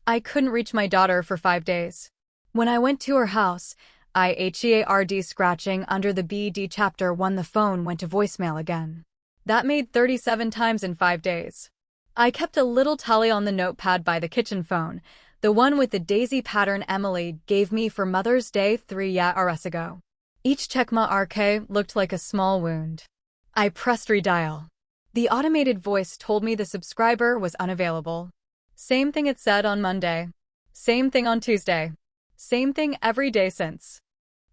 I couldn't reach my daughter for 5 days. When I went to her house, IHEARD scratching under the BD chapter 1 the phone went to voicemail again. That made 37 times in 5 days. I kept a little tally on the notepad by the kitchen phone, the one with the daisy pattern Emily gave me for Mother's Day 3 years ago. Each checkmark looked like a small wound. I pressed redial. The automated voice told me the subscriber was unavailable. Same thing it said on Monday. Same thing on Tuesday. Same thing every day since.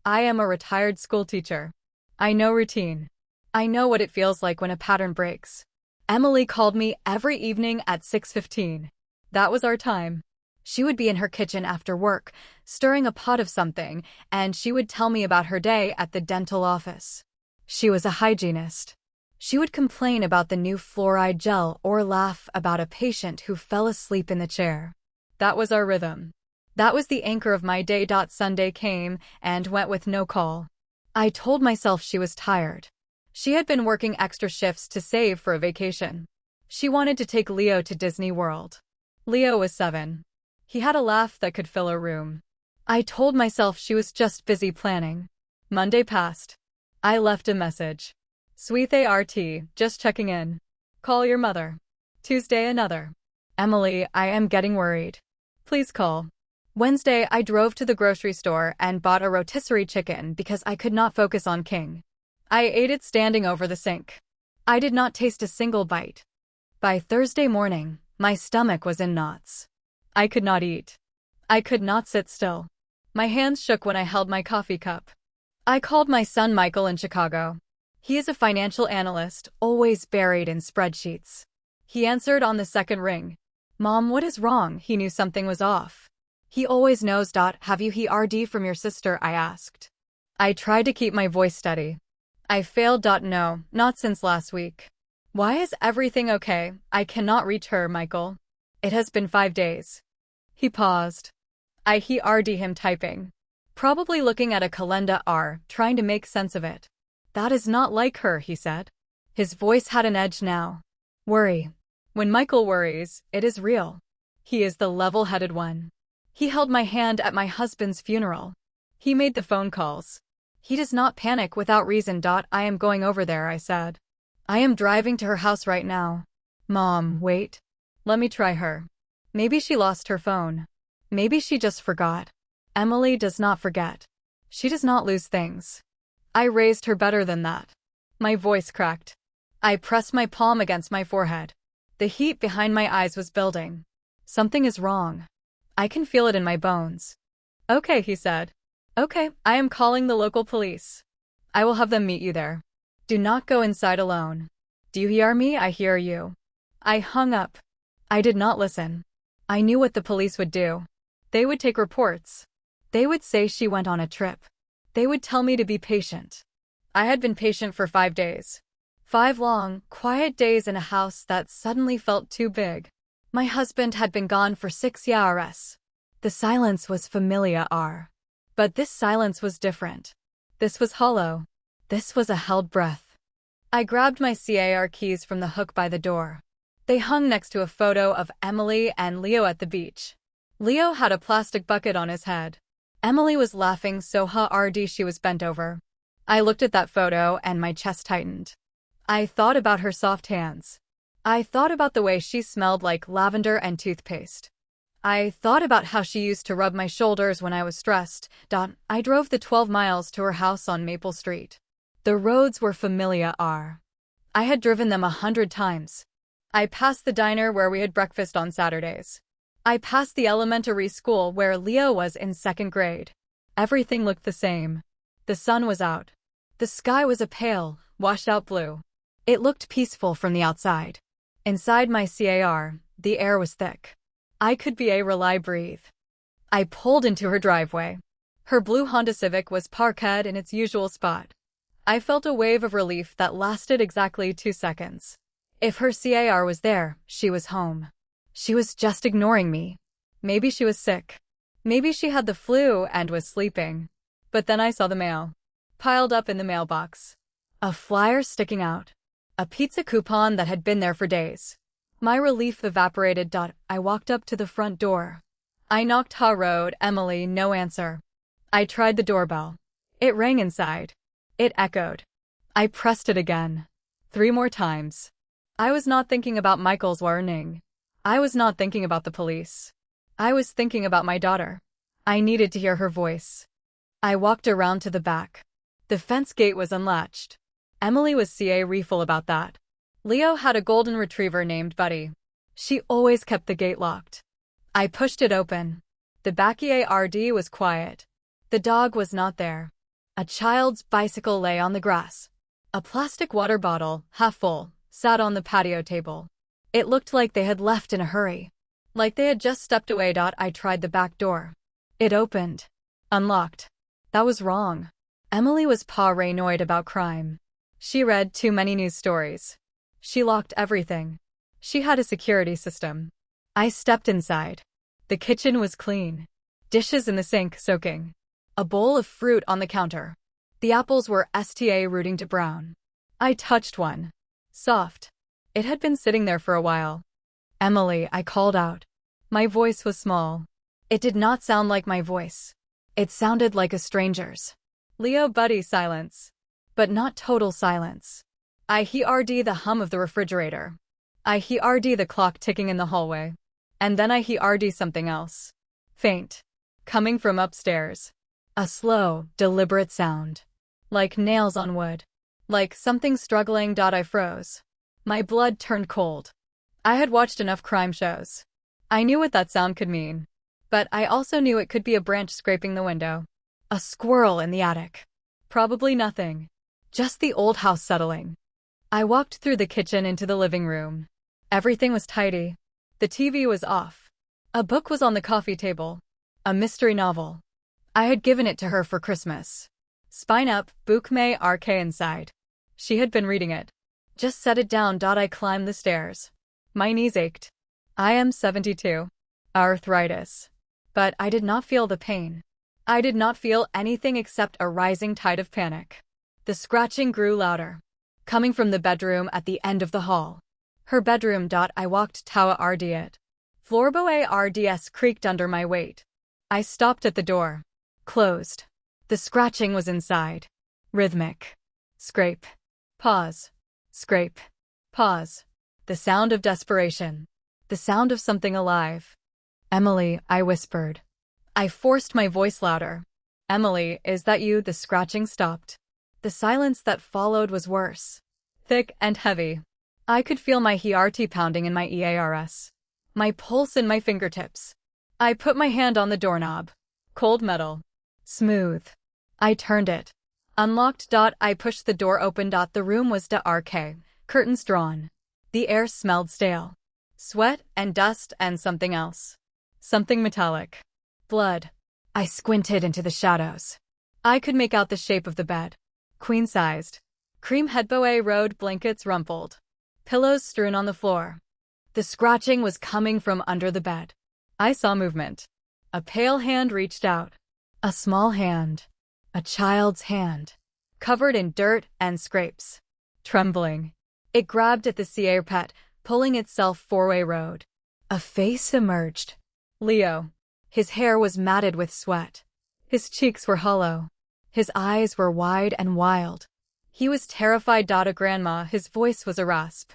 I am a retired schoolteacher. I know routine. I know what it feels like when a pattern breaks. Emily called me every evening at 6:15. That was our time. She would be in her kitchen after work, stirring a pot of something, and she would tell me about her day at the dental office. She was a hygienist. She would complain about the new fluoride gel or laugh about a patient who fell asleep in the chair. That was our rhythm. That was the anchor of my day. Sunday came and went with no call. I told myself she was tired. She had been working extra shifts to save for a vacation. She wanted to take Leo to Disney World. Leo was 7. He had a laugh that could fill a room. I told myself she was just busy planning. Monday passed. I left a message. Sweet ART, just checking in. Call your mother. Tuesday another. Emily, I am getting worried. Please call. Wednesday, I drove to the grocery store and bought a rotisserie chicken because I could not focus on King. I ate it standing over the sink. I did not taste a single bite. By Thursday morning, my stomach was in knots. I could not eat. I could not sit still. My hands shook when I held my coffee cup. I called my son Michael in Chicago. He is a financial analyst, always buried in spreadsheets. He answered on the second ring. Mom, what is wrong? He knew something was off. He always knows. Have you heard from your sister? I asked. I tried to keep my voice steady. I failed. No, not since last week. Why is everything okay? I cannot reach her, Michael. It has been 5 days. He paused. I heard him typing. Probably looking at a calendar, trying to make sense of it. That is not like her, he said. His voice had an edge now. Worry. When Michael worries, it is real. He is the level-headed one. He held my hand at my husband's funeral. He made the phone calls. He does not panic without reason. I am going over there, I said. I am driving to her house right now. Mom, wait. Let me try her. Maybe she lost her phone. Maybe she just forgot. Emily does not forget. She does not lose things. I raised her better than that. My voice cracked. I pressed my palm against my forehead. The heat behind my eyes was building. Something is wrong. I can feel it in my bones. Okay, he said. Okay, I am calling the local police. I will have them meet you there. Do not go inside alone. Do you hear me? I hear you. I hung up. I did not listen. I knew what the police would do. They would take reports. They would say she went on a trip. They would tell me to be patient. I had been patient for 5 days. 5 long, quiet days in a house that suddenly felt too big. My husband had been gone for 6 years. The silence was familiar. But this silence was different. This was hollow. This was a held breath. I grabbed my car keys from the hook by the door. They hung next to a photo of Emily and Leo at the beach. Leo had a plastic bucket on his head. Emily was laughing so hard she was bent over. I looked at that photo and my chest tightened. I thought about her soft hands. I thought about the way she smelled like lavender and toothpaste. I thought about how she used to rub my shoulders when I was stressed. I drove the 12 miles to her house on Maple Street. The roads were familiar. I had driven them 100 times. I passed the diner where we had breakfast on Saturdays. I passed the elementary school where Leo was in 2nd grade. Everything looked the same. The sun was out. The sky was a pale, washed-out blue. It looked peaceful from the outside. Inside my car, the air was thick. I could breathe. I pulled into her driveway. Her blue Honda Civic was parked in its usual spot. I felt a wave of relief that lasted exactly 2 seconds. If her car was there, she was home. She was just ignoring me. Maybe she was sick. Maybe she had the flu and was sleeping. But then I saw the mail. Piled up in the mailbox. A flyer sticking out. A pizza coupon that had been there for days. My relief evaporated. I walked up to the front door. I knocked ha road, Emily, no answer. I tried the doorbell. It rang inside. It echoed. I pressed it again. 3 more times. I was not thinking about Michael's warning. I was not thinking about the police. I was thinking about my daughter. I needed to hear her voice. I walked around to the back. The fence gate was unlatched. Emily was careful about that. Leo had a golden retriever named Buddy. She always kept the gate locked. I pushed it open. The backyard was quiet. The dog was not there. A child's bicycle lay on the grass. A plastic water bottle, half full, sat on the patio table. It looked like they had left in a hurry. Like they had just stepped away. I tried the back door. It opened. Unlocked. That was wrong. Emily was paranoid about crime. She read too many news stories. She locked everything. She had a security system. I stepped inside. The kitchen was clean. Dishes in the sink soaking. A bowl of fruit on the counter. The apples were rooting to brown. I touched one. Soft. It had been sitting there for a while. Emily, I called out. My voice was small. It did not sound like my voice. It sounded like a stranger's. Leo, Buddy, silence. But not total silence. I heard the hum of the refrigerator. I heard the clock ticking in the hallway. And then I heard something else. Faint. Coming from upstairs. A slow, deliberate sound. Like nails on wood. Like something struggling. I froze. My blood turned cold. I had watched enough crime shows. I knew what that sound could mean. But I also knew it could be a branch scraping the window. A squirrel in the attic. Probably nothing. Just the old house settling. I walked through the kitchen into the living room. Everything was tidy. The TV was off. A book was on the coffee table. A mystery novel. I had given it to her for Christmas. Spine up, book may RK inside. She had been reading it. Just set it down. I climbed the stairs. My knees ached. I am 72. Arthritis. But I did not feel the pain. I did not feel anything except a rising tide of panic. The scratching grew louder. Coming from the bedroom at the end of the hall. Her bedroom. I walked toward it. Floorboards creaked under my weight. I stopped at the door. Closed. The scratching was inside. Rhythmic. Scrape. Pause. Scrape. Pause. The sound of desperation. The sound of something alive. Emily, I whispered. I forced my voice louder. Emily, is that you? The scratching stopped. The silence that followed was worse. Thick and heavy. I could feel my heart pounding in my ears. My pulse in my fingertips. I put my hand on the doorknob. Cold metal. Smooth. I turned it. Unlocked. I pushed the door open. The room was dark. Curtains drawn. The air smelled stale. Sweat and dust and something else. Something metallic. Blood. I squinted into the shadows. I could make out the shape of the bed. Queen-sized. Cream headboard road, blankets rumpled. Pillows strewn on the floor. The scratching was coming from under the bed. I saw movement. A pale hand reached out. A small hand. A child's hand. Covered in dirt and scrapes. Trembling. It grabbed at the carpet, pulling itself forward. A face emerged. Leo. His hair was matted with sweat. His cheeks were hollow. His eyes were wide and wild. He was terrified. Grandma, his voice was a rasp.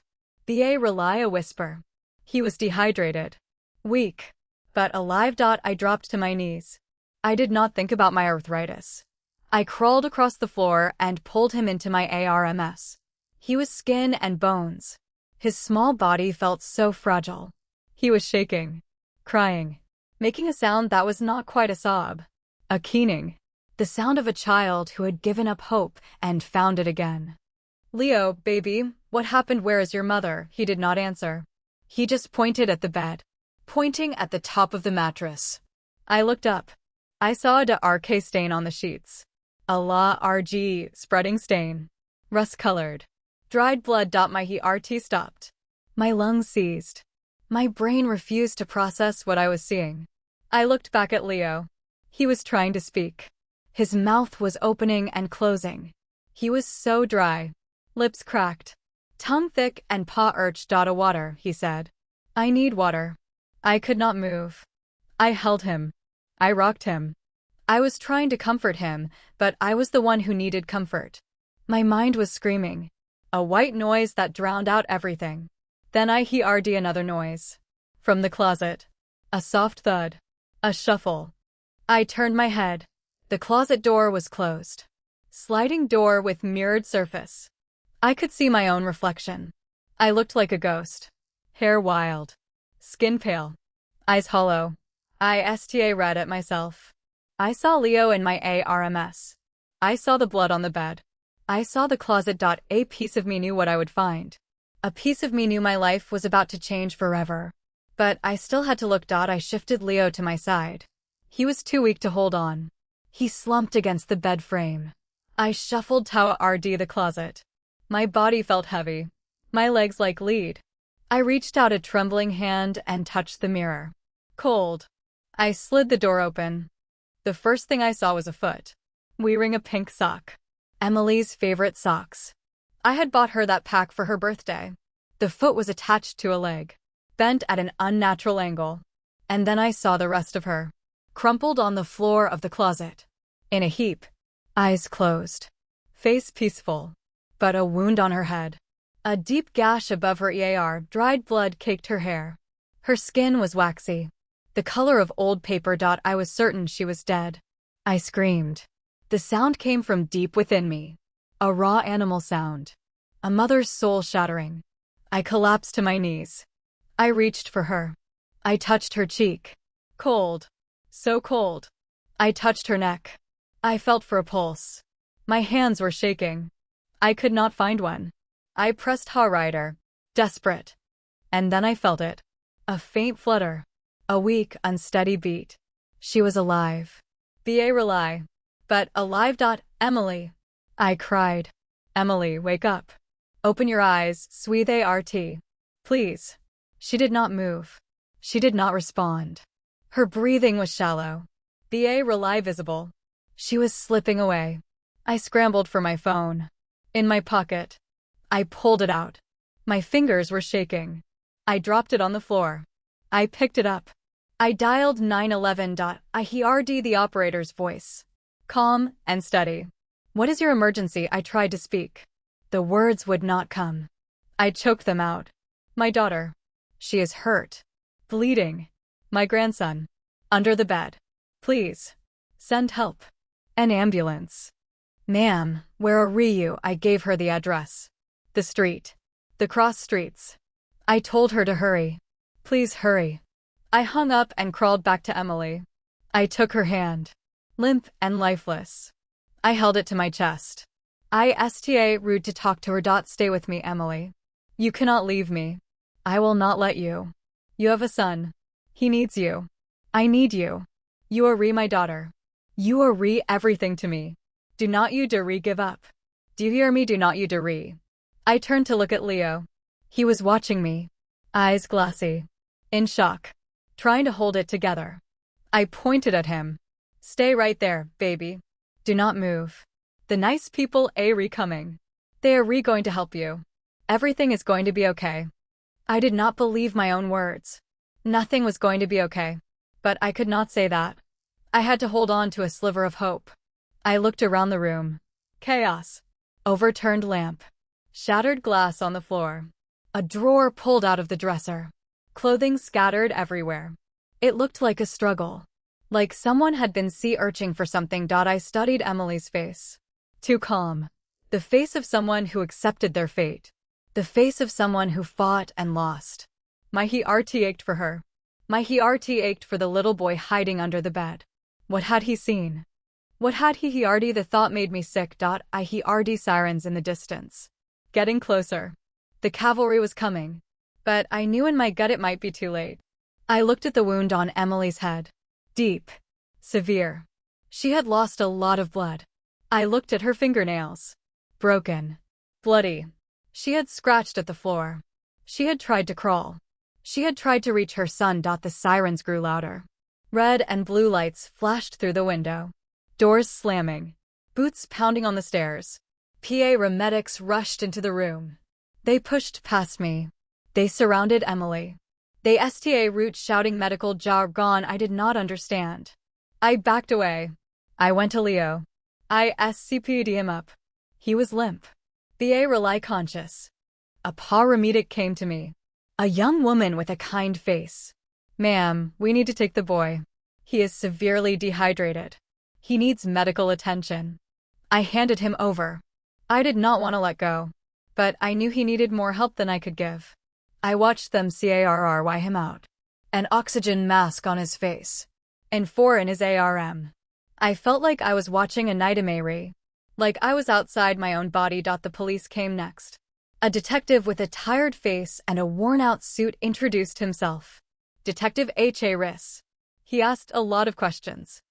A whisper. He was dehydrated. Weak. But alive. I dropped to my knees. I did not think about my arthritis. I crawled across the floor and pulled him into my arms. He was skin and bones. His small body felt so fragile. He was shaking. Crying. Making a sound that was not quite a sob. A keening. The sound of a child who had given up hope and found it again. Leo, baby, what happened? Where is your mother? He did not answer. He just pointed at the bed. Pointing at the top of the mattress. I looked up. I saw a dark stain on the sheets. A large, spreading stain. Rust-colored. Dried blood. My heart stopped. My lungs seized. My brain refused to process what I was seeing. I looked back at Leo. He was trying to speak. His mouth was opening and closing. He was so dry. Lips cracked. Tongue thick and paw urged. Water, he said. I need water. I could not move. I held him. I rocked him. I was trying to comfort him, but I was the one who needed comfort. My mind was screaming. A white noise that drowned out everything. Then I heard another noise. From the closet. A soft thud. A shuffle. I turned my head. The closet door was closed. Sliding door with mirrored surface. I could see my own reflection. I looked like a ghost. Hair wild. Skin pale. Eyes hollow. I read at myself. I saw Leo in my ARMS. I saw the blood on the bed. I saw the closet. A piece of me knew what I would find. A piece of me knew my life was about to change forever. But I still had to look. I shifted Leo to my side. He was too weak to hold on. He slumped against the bed frame. I shuffled toward the closet. My body felt heavy. My legs like lead. I reached out a trembling hand and touched the mirror. Cold. I slid the door open. The first thing I saw was a foot. Wearing a pink sock. Emily's favorite socks. I had bought her that pack for her birthday. The foot was attached to a leg, bent at an unnatural angle. And then I saw the rest of her, crumpled on the floor of the closet. In a heap. Eyes closed. Face peaceful. But a wound on her head. A deep gash above her ear. Dried blood caked her hair. Her skin was waxy. The color of old paper. I was certain she was dead. I screamed. The sound came from deep within me. A raw animal sound. A mother's soul shattering. I collapsed to my knees. I reached for her. I touched her cheek. Cold. So cold. I touched her neck. I felt for a pulse. My hands were shaking. I could not find one. I pressed harder, desperate. And then I felt it. A faint flutter. A weak, unsteady beat. She was alive. Rely. But alive. Emily. I cried. Emily, wake up. Open your eyes, sweet ART. Please. She did not move. She did not respond. Her breathing was shallow. Rely visible. She was slipping away. I scrambled for my phone. In my pocket. I pulled it out. My fingers were shaking. I dropped it on the floor. I picked it up. I dialed 911. I heard the operator's voice. Calm and steady. What is your emergency? I tried to speak. The words would not come. I choked them out. My daughter. She is hurt. Bleeding. My grandson. Under the bed. Please. Send help. An ambulance. Ma'am, where are you? I gave her the address. The street. The cross streets. I told her to hurry. Please hurry. I hung up and crawled back to Emily. I took her hand. Limp and lifeless. I held it to my chest. Rude to talk to her. Stay with me, Emily. You cannot leave me. I will not let you. You have a son. He needs you. I need you. You are my daughter. You are everything to me. Do not you dare give up. Do you hear me? Do not you dare. I turned to look at Leo. He was watching me. Eyes glassy. In shock. Trying to hold it together. I pointed at him. Stay right there, baby. Do not move. The nice people are coming. They are going to help you. Everything is going to be okay. I did not believe my own words. Nothing was going to be okay. But I could not say that. I had to hold on to a sliver of hope. I looked around the room. Chaos. Overturned lamp. Shattered glass on the floor. A drawer pulled out of the dresser. Clothing scattered everywhere. It looked like a struggle. Like someone had been sea urching for something. I studied Emily's face. Too calm. The face of someone who accepted their fate. The face of someone who fought and lost. My heart ached for her. My heart ached for the little boy hiding under the bed. What had he seen? What had he heard? The thought made me sick. I heard sirens in the distance. Getting closer. The cavalry was coming. But I knew in my gut it might be too late. I looked at the wound on Emily's head. Deep. Severe. She had lost a lot of blood. I looked at her fingernails. Broken. Bloody. She had scratched at the floor. She had tried to crawl. She had tried to reach her son. The sirens grew louder. Red and blue lights flashed through the window. Doors slamming. Boots pounding on the stairs. Paramedics rushed into the room. They pushed past me. They surrounded Emily. They sta root shouting medical jargon I did not understand. I backed away. I went to Leo. I scp'd him up. He was limp. Ba rely conscious. A paramedic came to me. A young woman with a kind face. Ma'am, we need to take the boy. He is severely dehydrated. He needs medical attention. I handed him over. I did not want to let go, but I knew he needed more help than I could give. I watched them carry him out. An oxygen mask on his face. And 4 in his arm. I felt like I was watching a nightmare. Like I was outside my own body. The police came next. A detective with a tired face and a worn-out suit introduced himself. Detective Harris. He asked a lot of questions.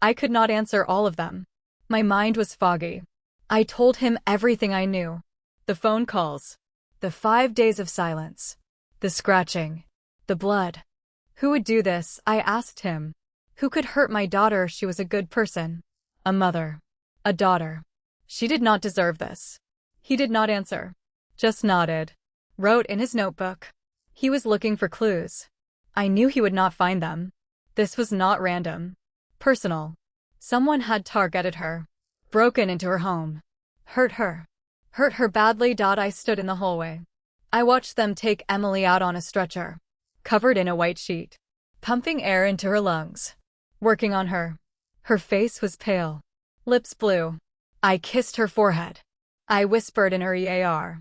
I could not answer all of them. My mind was foggy. I told him everything I knew. The phone calls. The 5 days of silence. The scratching. The blood. Who would do this? I asked him. Who could hurt my daughter? She was a good person. A mother. A daughter. She did not deserve this. He did not answer. Just nodded. Wrote in his notebook. He was looking for clues. I knew he would not find them. This was not random. Personal. Someone had targeted her. Broken into her home. Hurt her. Hurt her badly. I stood in the hallway. I watched them take Emily out on a stretcher. Covered in a white sheet. Pumping air into her lungs. Working on her. Her face was pale. Lips blue. I kissed her forehead. I whispered in her ear.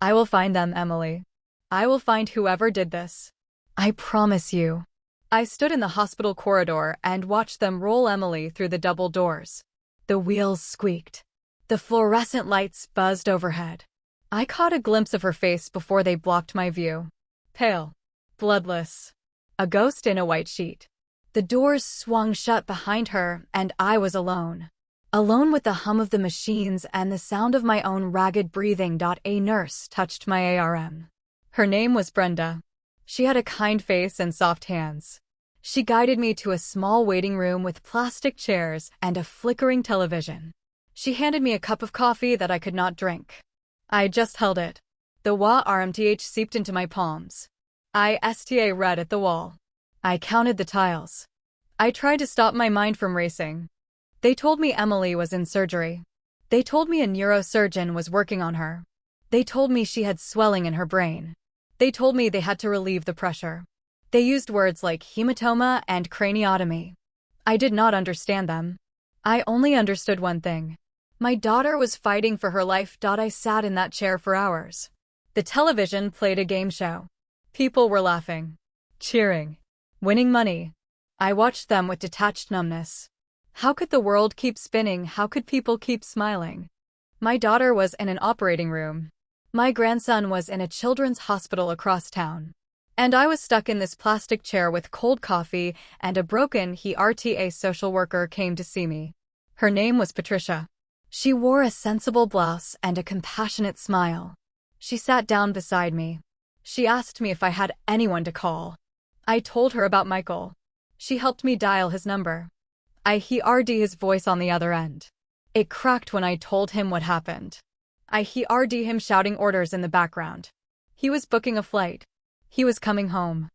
I will find them, Emily. I will find whoever did this. I promise you. I stood in the hospital corridor and watched them roll Emily through the double doors. The wheels squeaked. The fluorescent lights buzzed overhead. I caught a glimpse of her face before they blocked my view. Pale. Bloodless. A ghost in a white sheet. The doors swung shut behind her, and I was alone. Alone with the hum of the machines and the sound of my own ragged breathing. A nurse touched my arm. Her name was Brenda. She had a kind face and soft hands. She guided me to a small waiting room with plastic chairs and a flickering television. She handed me a cup of coffee that I could not drink. I just held it. The RMTH seeped into my palms. I read at the wall. I counted the tiles. I tried to stop my mind from racing. They told me Emily was in surgery. They told me a neurosurgeon was working on her. They told me she had swelling in her brain. They told me they had to relieve the pressure. They used words like hematoma and craniotomy. I did not understand them. I only understood one thing. My daughter was fighting for her life. I sat in that chair for hours. The television played a game show. People were laughing, cheering, winning money. I watched them with detached numbness. How could the world keep spinning? How could people keep smiling? My daughter was in an operating room. My grandson was in a children's hospital across town. And I was stuck in this plastic chair with cold coffee and a broken heart. A social worker came to see me. Her name was Patricia. She wore a sensible blouse and a compassionate smile. She sat down beside me. She asked me if I had anyone to call. I told her about Michael. She helped me dial his number. I heard his voice on the other end. It cracked when I told him what happened. I heard him shouting orders in the background. He was booking a flight. He was coming home.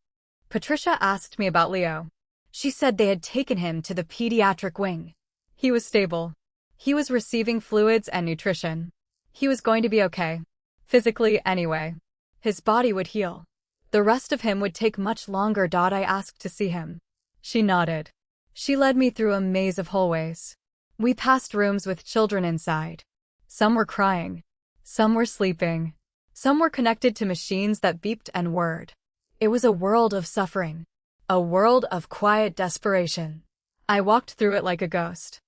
Patricia asked me about Leo. She said they had taken him to the pediatric wing. He was stable. He was receiving fluids and nutrition. He was going to be okay. Physically, anyway. His body would heal. The rest of him would take much longer. I asked to see him. She nodded. She led me through a maze of hallways. We passed rooms with children inside. Some were crying. Some were sleeping. Some were connected to machines that beeped and whirred. It was a world of suffering. A world of quiet desperation. I walked through it like a ghost.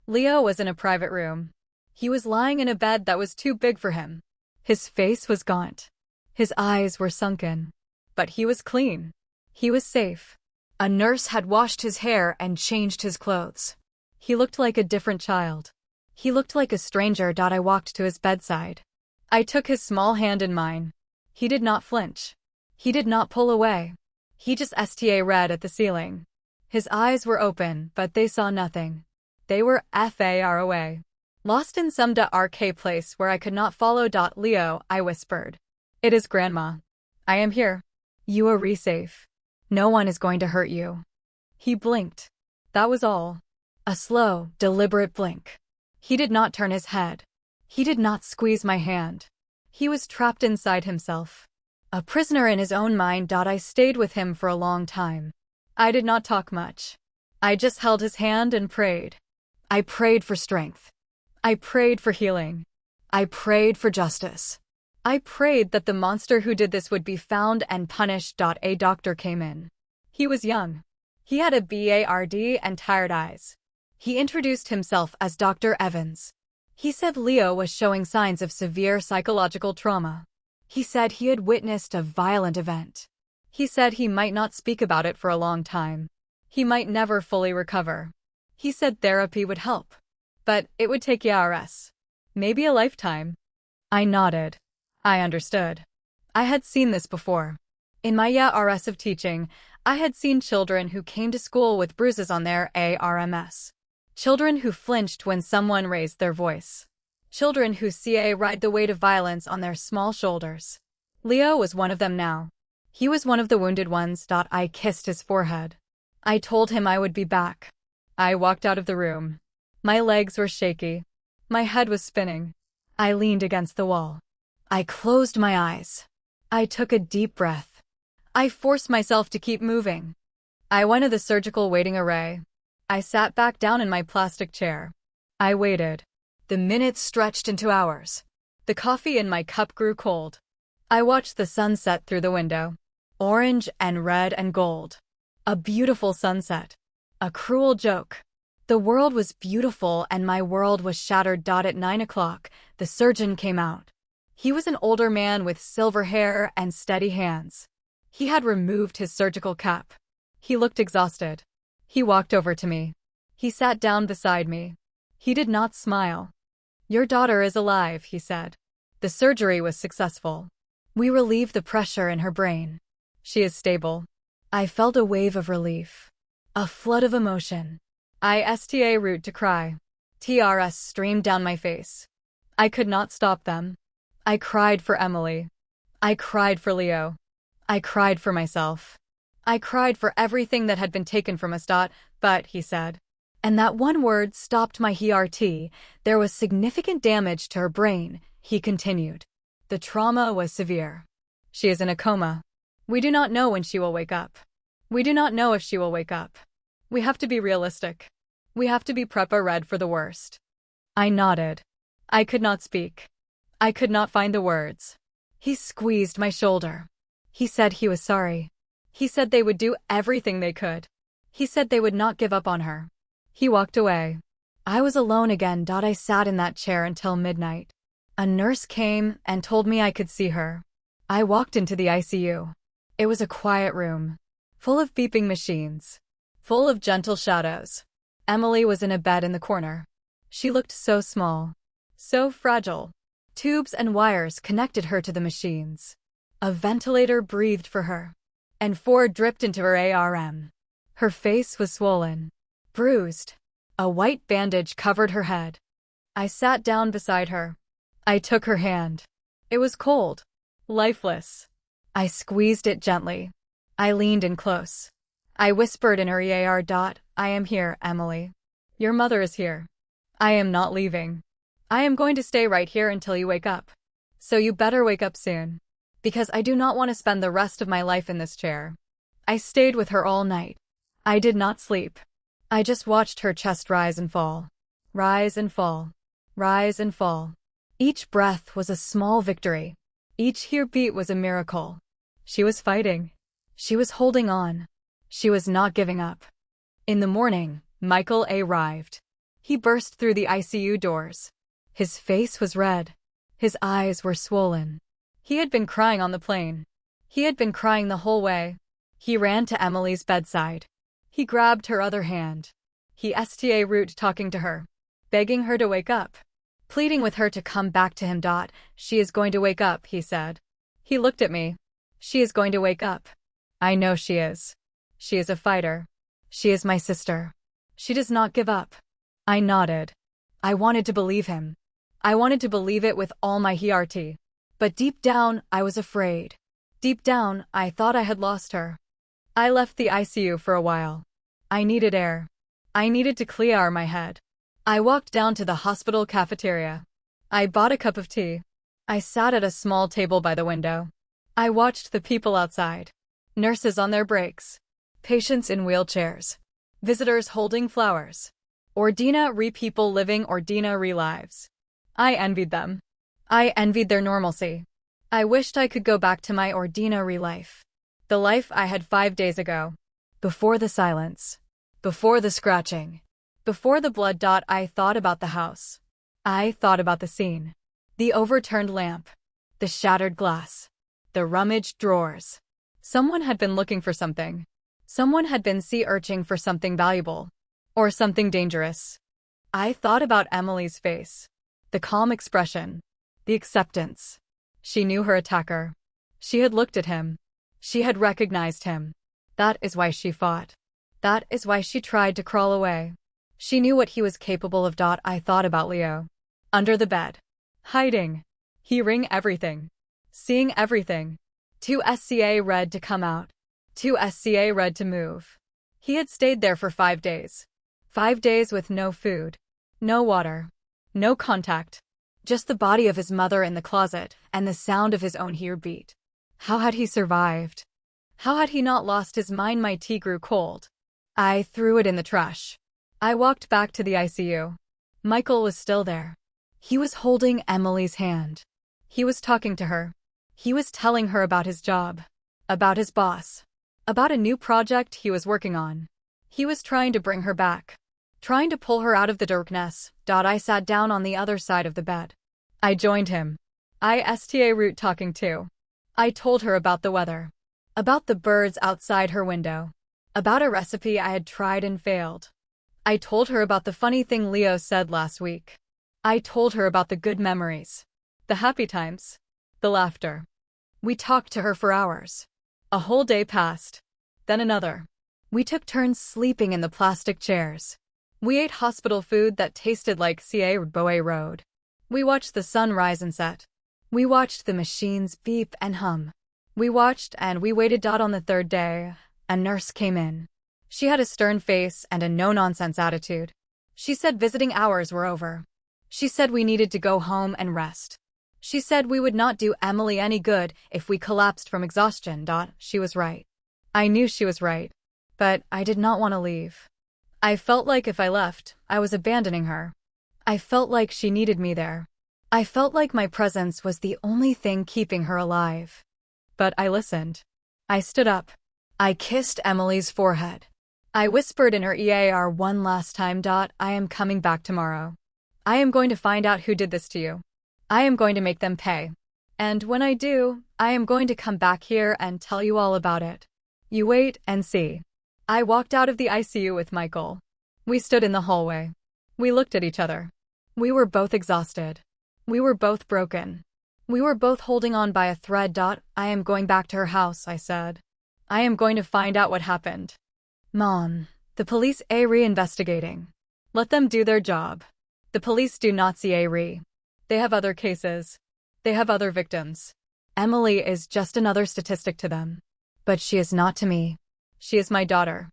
Leo was in a private room. He was lying in a bed that was too big for him. His face was gaunt. His eyes were sunken. But he was clean. He was safe. A nurse had washed his hair and changed his clothes. He looked like a different child. He looked like a stranger. I walked to his bedside. I took his small hand in mine. He did not flinch. He did not pull away. He just read at the ceiling. His eyes were open, but they saw nothing. They were far away. Lost in some dark place where I could not follow. Leo, I whispered. It is Grandma. I am here. You are safe. No one is going to hurt you. He blinked. That was all. A slow, deliberate blink. He did not turn his head. He did not squeeze my hand. He was trapped inside himself. A prisoner in his own mind. I stayed with him for a long time. I did not talk much. I just held his hand and prayed. I prayed for strength. I prayed for healing. I prayed for justice. I prayed that the monster who did this would be found and punished. A doctor came in. He was young. He had a BARD and tired eyes. He introduced himself as Dr. Evans. He said Leo was showing signs of severe psychological trauma. He said he had witnessed a violent event. He said he might not speak about it for a long time. He might never fully recover. He said therapy would help. But it would take years. Maybe a lifetime. I nodded. I understood. I had seen this before. In my years of teaching, I had seen children who came to school with bruises on their arms. Children who flinched when someone raised their voice. Children who ride the weight of violence on their small shoulders. Leo was one of them now. He was one of the wounded ones. I kissed his forehead. I told him I would be back. I walked out of the room. My legs were shaky. My head was spinning. I leaned against the wall. I closed my eyes. I took a deep breath. I forced myself to keep moving. I went to the surgical waiting array. I sat back down in my plastic chair. I waited. The minutes stretched into hours. The coffee in my cup grew cold. I watched the sunset through the window. Orange and red and gold. A beautiful sunset. A cruel joke. The world was beautiful and my world was shattered. At 9 o'clock, the surgeon came out. He was an older man with silver hair and steady hands. He had removed his surgical cap. He looked exhausted. He walked over to me. He sat down beside me. He did not smile. Your daughter is alive, he said. The surgery was successful. We relieved the pressure in her brain. She is stable. I felt a wave of relief. A flood of emotion. I sta root to cry. Tears streamed down my face. I could not stop them. I cried for Emily. I cried for Leo. I cried for myself. I cried for everything that had been taken from us. But, he said. And that one word stopped my heart. There was significant damage to her brain, he continued. The trauma was severe. She is in a coma. We do not know when she will wake up. We do not know if she will wake up. We have to be realistic. We have to be prepared for the worst. I nodded. I could not speak. I could not find the words. He squeezed my shoulder. He said he was sorry. He said they would do everything they could. He said they would not give up on her. He walked away. I was alone again. I sat in that chair until midnight. A nurse came and told me I could see her. I walked into the ICU. It was a quiet room, full of beeping machines, full of gentle shadows. Emily was in a bed in the corner. She looked so small, so fragile. Tubes and wires connected her to the machines. A ventilator breathed for her, and fluoride dripped into her arm. Her face was swollen, bruised. A white bandage covered her head. I sat down beside her. I took her hand. It was cold, lifeless. I squeezed it gently. I leaned in close. I whispered in her ear. I am here, Emily. Your mother is here. I am not leaving. I am going to stay right here until you wake up. So you better wake up soon. Because I do not want to spend the rest of my life in this chair. I stayed with her all night. I did not sleep. I just watched her chest rise and fall. Rise and fall. Rise and fall. Each breath was a small victory. Each heartbeat was a miracle. She was fighting. She was holding on. She was not giving up. In the morning, Michael arrived. He burst through the ICU doors. His face was red. His eyes were swollen. He had been crying on the plane. He had been crying the whole way. He ran to Emily's bedside. He grabbed her other hand. He sta root talking to her, begging her to wake up, pleading with her to come back to him. She is going to wake up, he said. He looked at me. She is going to wake up. I know she is. She is a fighter. She is my sister. She does not give up. I nodded. I wanted to believe him. I wanted to believe it with all my heart. But deep down, I was afraid. Deep down, I thought I had lost her. I left the ICU for a while. I needed air. I needed to clear my head. I walked down to the hospital cafeteria. I bought a cup of tea. I sat at a small table by the window. I watched the people outside. Nurses on their breaks. Patients in wheelchairs. Visitors holding flowers. Ordinary people living ordinary lives. I envied them. I envied their normalcy. I wished I could go back to my ordinary life. The life I had 5 days ago. Before the silence. Before the scratching. Before the blood. I thought about the house. I thought about the scene. The overturned lamp. The shattered glass. The rummaged drawers. Someone had been looking for something. Someone had been searching for something valuable. Or something dangerous. I thought about Emily's face. The calm expression. The acceptance. She knew her attacker. She had looked at him. She had recognized him. That is why she fought. That is why she tried to crawl away. She knew what he was capable of. I thought about Leo. Under the bed. Hiding. Hearing everything. Seeing everything. Too scared to come out. Too scared to move. He had stayed there for 5 days. 5 days with no food. No water. No contact. Just the body of his mother in the closet, and the sound of his own heartbeat. How had he survived? How had he not lost his mind? My tea grew cold. I threw it in the trash. I walked back to the ICU. Michael was still there. He was holding Emily's hand. He was talking to her. He was telling her about his job. About his boss. About a new project he was working on. He was trying to bring her back. Trying to pull her out of the darkness. I sat down on the other side of the bed. I joined him. I sta root talking too. I told her about the weather. About the birds outside her window. About a recipe I had tried and failed. I told her about the funny thing Leo said last week. I told her about the good memories. The happy times. The laughter. We talked to her for hours. A whole day passed. Then another. We took turns sleeping in the plastic chairs. We ate hospital food that tasted like Boe Road. We watched the sun rise and set. We watched the machines beep and hum. We watched and we waited. On the 3rd day, a nurse came in. She had a stern face and a no-nonsense attitude. She said visiting hours were over. She said we needed to go home and rest. She said we would not do Emily any good if we collapsed from exhaustion. She was right. I knew she was right. But I did not want to leave. I felt like if I left, I was abandoning her. I felt like she needed me there. I felt like my presence was the only thing keeping her alive. But I listened. I stood up. I kissed Emily's forehead. I whispered in her ear one last time. I am coming back tomorrow. I am going to find out who did this to you. I am going to make them pay. And when I do, I am going to come back here and tell you all about it. You wait and see. I walked out of the ICU with Michael. We stood in the hallway. We looked at each other. We were both exhausted. We were both broken. We were both holding on by a thread. I am going back to her house, I said. I am going to find out what happened. Mom, the police are reinvestigating. Let them do their job. The police do not see They have other cases. They have other victims. Emily is just another statistic to them. But she is not to me. She is my daughter.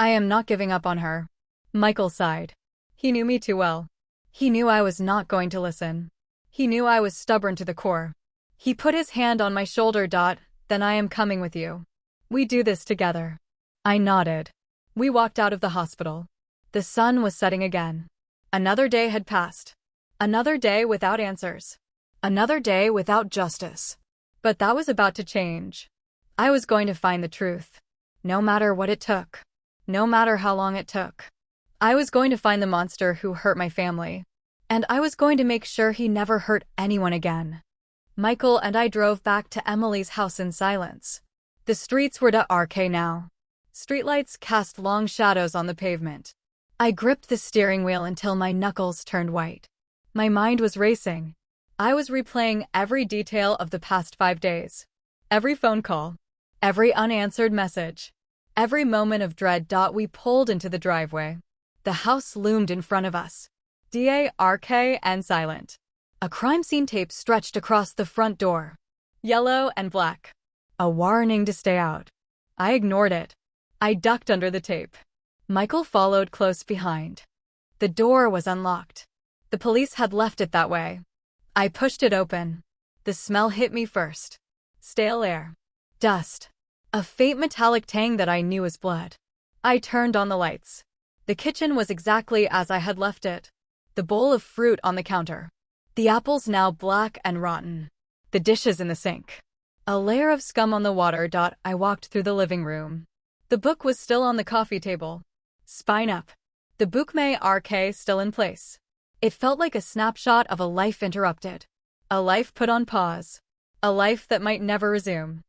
I am not giving up on her. Michael sighed. He knew me too well. He knew I was not going to listen. He knew I was stubborn to the core. He put his hand on my shoulder. Then I am coming with you. We do this together. I nodded. We walked out of the hospital. The sun was setting again. Another day had passed. Another day without answers. Another day without justice. But that was about to change. I was going to find the truth. No matter what it took. No matter how long it took. I was going to find the monster who hurt my family. And I was going to make sure he never hurt anyone again. Michael and I drove back to Emily's house in silence. The streets were dark now. Streetlights cast long shadows on the pavement. I gripped the steering wheel until my knuckles turned white. My mind was racing. I was replaying every detail of the past 5 days. Every phone call. Every unanswered message. Every moment of dread. We pulled into the driveway. The house loomed in front of us. Dark and silent. A crime scene tape stretched across the front door. Yellow and black. A warning to stay out. I ignored it. I ducked under the tape. Michael followed close behind. The door was unlocked. The police had left it that way. I pushed it open. The smell hit me first. Stale air. Dust. A faint metallic tang that I knew was blood. I turned on the lights. The kitchen was exactly as I had left it. The bowl of fruit on the counter. The apples now black and rotten. The dishes in the sink. A layer of scum on the water. I walked through the living room. The book was still on the coffee table. Spine up. The bookmark still in place. It felt like a snapshot of a life interrupted. A life put on pause. A life that might never resume.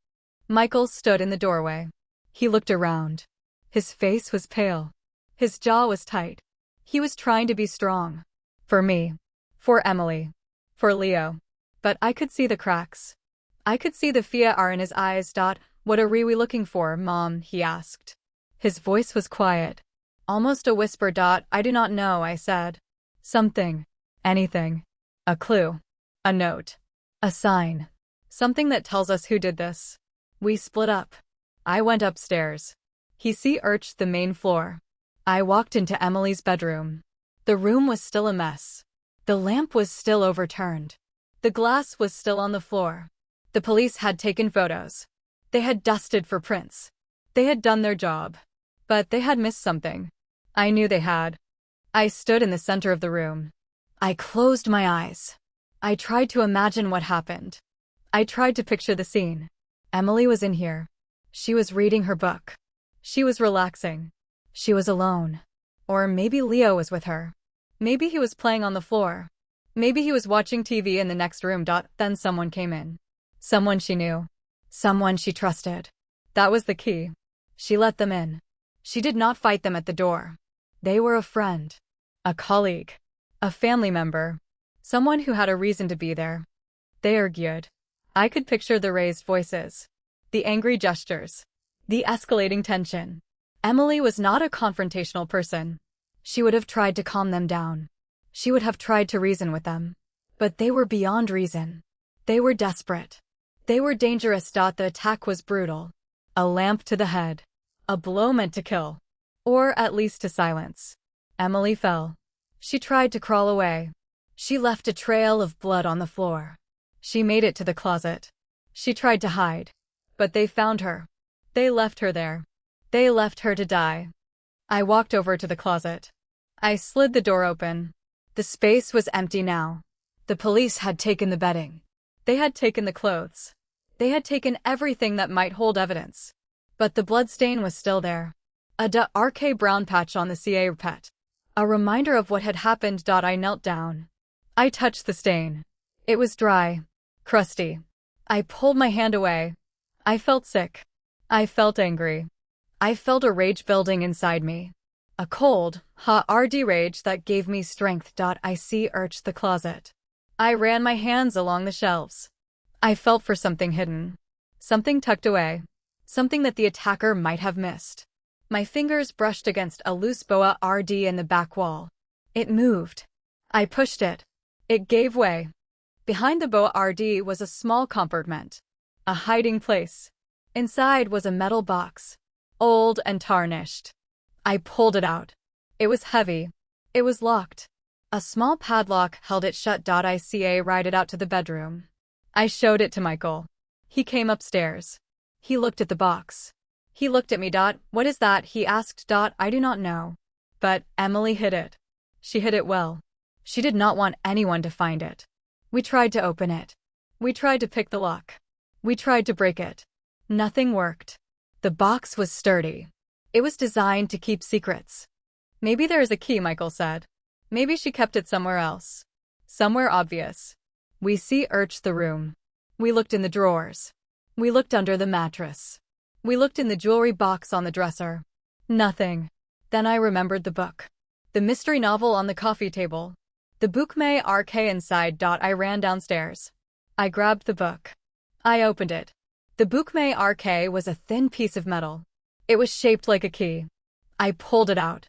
Michael stood in the doorway. He looked around. His face was pale. His jaw was tight. He was trying to be strong. For me. For Emily. For Leo. But I could see the cracks. I could see the fear in his eyes. What are we looking for, Mom? He asked. His voice was quiet. Almost a whisper. I do not know, I said. Something. Anything. A clue. A note. A sign. Something that tells us who did this. We split up. I went upstairs. He searched the main floor. I walked into Emily's bedroom. The room was still a mess. The lamp was still overturned. The glass was still on the floor. The police had taken photos. They had dusted for prints. They had done their job. But they had missed something. I knew they had. I stood in the center of the room. I closed my eyes. I tried to imagine what happened. I tried to picture the scene. Emily was in here. She was reading her book. She was relaxing. She was alone. Or maybe Leo was with her. Maybe he was playing on the floor. Maybe he was watching TV in the next room. Then someone came in. Someone she knew. Someone she trusted. That was the key. She let them in. She did not fight them at the door. They were a friend. A colleague. A family member. Someone who had a reason to be there. They argued. I could picture the raised voices. The angry gestures. The escalating tension. Emily was not a confrontational person. She would have tried to calm them down. She would have tried to reason with them. But they were beyond reason. They were desperate. They were dangerous. The attack was brutal. A lamp to the head. A blow meant to kill. Or at least to silence. Emily fell. She tried to crawl away. She left a trail of blood on the floor. She made it to the closet. She tried to hide. But they found her. They left her there. They left her to die. I walked over to the closet. I slid the door open. The space was empty now. The police had taken the bedding. They had taken the clothes. They had taken everything that might hold evidence. But the bloodstain was still there. A dark brown patch on the carpet. A reminder of what had happened. I knelt down. I touched the stain. It was dry. Crusty. I pulled my hand away. I felt sick. I felt angry. I felt a rage building inside me. A cold, hard rage that gave me strength. I searched the closet. I ran my hands along the shelves. I felt for something hidden. Something tucked away. Something that the attacker might have missed. My fingers brushed against a loose board in the back wall. It moved. I pushed it. It gave way. Behind the board was a small compartment. A hiding place. Inside was a metal box. Old and tarnished. I pulled it out. It was heavy. It was locked. A small padlock held it shut. I carried it out to the bedroom. I showed it to Michael. He came upstairs. He looked at the box. He looked at me. What is that? He asked. I do not know. But Emily hid it. She hid it well. She did not want anyone to find it. We tried to open it. We tried to pick the lock. We tried to break it. Nothing worked. The box was sturdy. It was designed to keep secrets. Maybe there is a key, Michael said. Maybe she kept it somewhere else. Somewhere obvious. We searched the room. We looked in the drawers. We looked under the mattress. We looked in the jewelry box on the dresser. Nothing. Then I remembered the book. The mystery novel on the coffee table. The bookmark inside. I ran downstairs. I grabbed the book. I opened it. The bookmark was a thin piece of metal. It was shaped like a key. I pulled it out.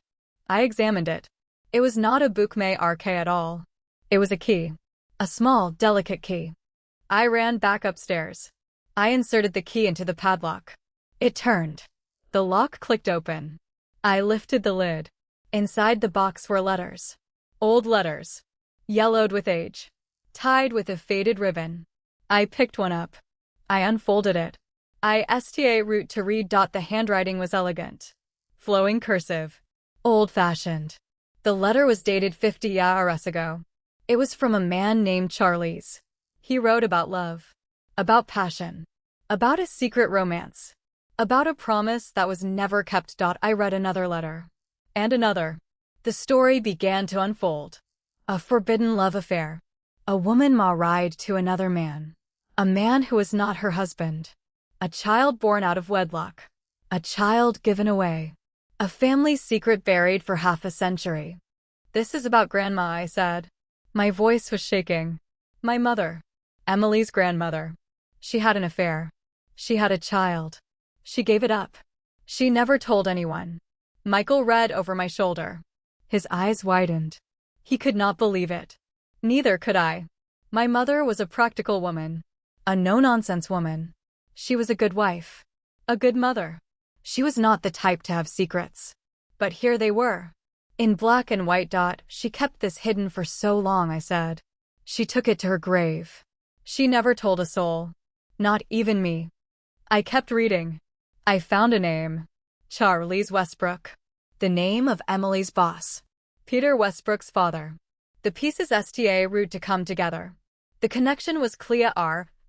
I examined it. It was not a bookmark at all. It was a key. A small, delicate key. I ran back upstairs. I inserted the key into the padlock. It turned. The lock clicked open. I lifted the lid. Inside the box were letters. Old letters. Yellowed with age. Tied with a faded ribbon. I picked one up. I unfolded it. I sta root to read. The handwriting was elegant. Flowing cursive. Old-fashioned. The letter was dated 50 years ago. It was from a man named Charles. He wrote about love. About passion. About a secret romance. About a promise that was never kept. I read another letter. And another. The story began to unfold. A forbidden love affair. A woman married to another man. A man who was not her husband. A child born out of wedlock. A child given away. A family secret buried for half a century. This is about Grandma, I said. My voice was shaking. My mother. Emily's grandmother. She had an affair. She had a child. She gave it up. She never told anyone. Michael read over my shoulder. His eyes widened. He could not believe it. Neither could I. My mother was a practical woman. A no-nonsense woman. She was a good wife. A good mother. She was not the type to have secrets. But here they were. In black and white. She kept this hidden for so long, I said. She took it to her grave. She never told a soul. Not even me. I kept reading. I found a name. Charles Westbrook. The name of Emily's boss. Peter Westbrook's father. The pieces sta root to come together. The connection was clear.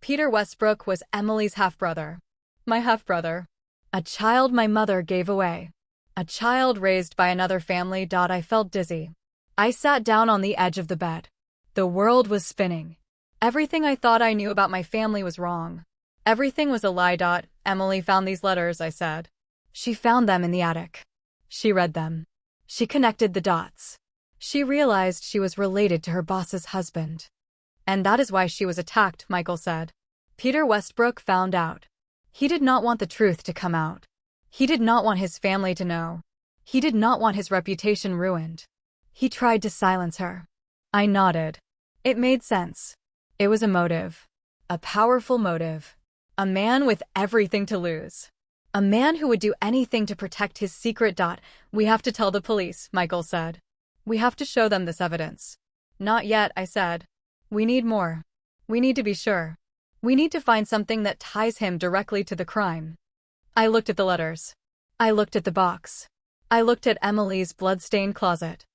Peter Westbrook was Emily's half-brother. My half-brother. A child my mother gave away. A child raised by another family. I felt dizzy. I sat down on the edge of the bed. The world was spinning. Everything I thought I knew about my family was wrong. Everything was a lie. Emily found these letters, I said. She found them in the attic. She read them. She connected the dots. She realized she was related to her boss's husband. And that is why she was attacked, Michael said. Peter Westbrook found out. He did not want the truth to come out. He did not want his family to know. He did not want his reputation ruined. He tried to silence her. I nodded. It made sense. It was a motive. A powerful motive. A man with everything to lose. A man who would do anything to protect his secret. We have to tell the police, Michael said. We have to show them this evidence. Not yet, I said. We need more. We need to be sure. We need to find something that ties him directly to the crime. I looked at the letters. I looked at the box. I looked at Emily's blood-stained closet.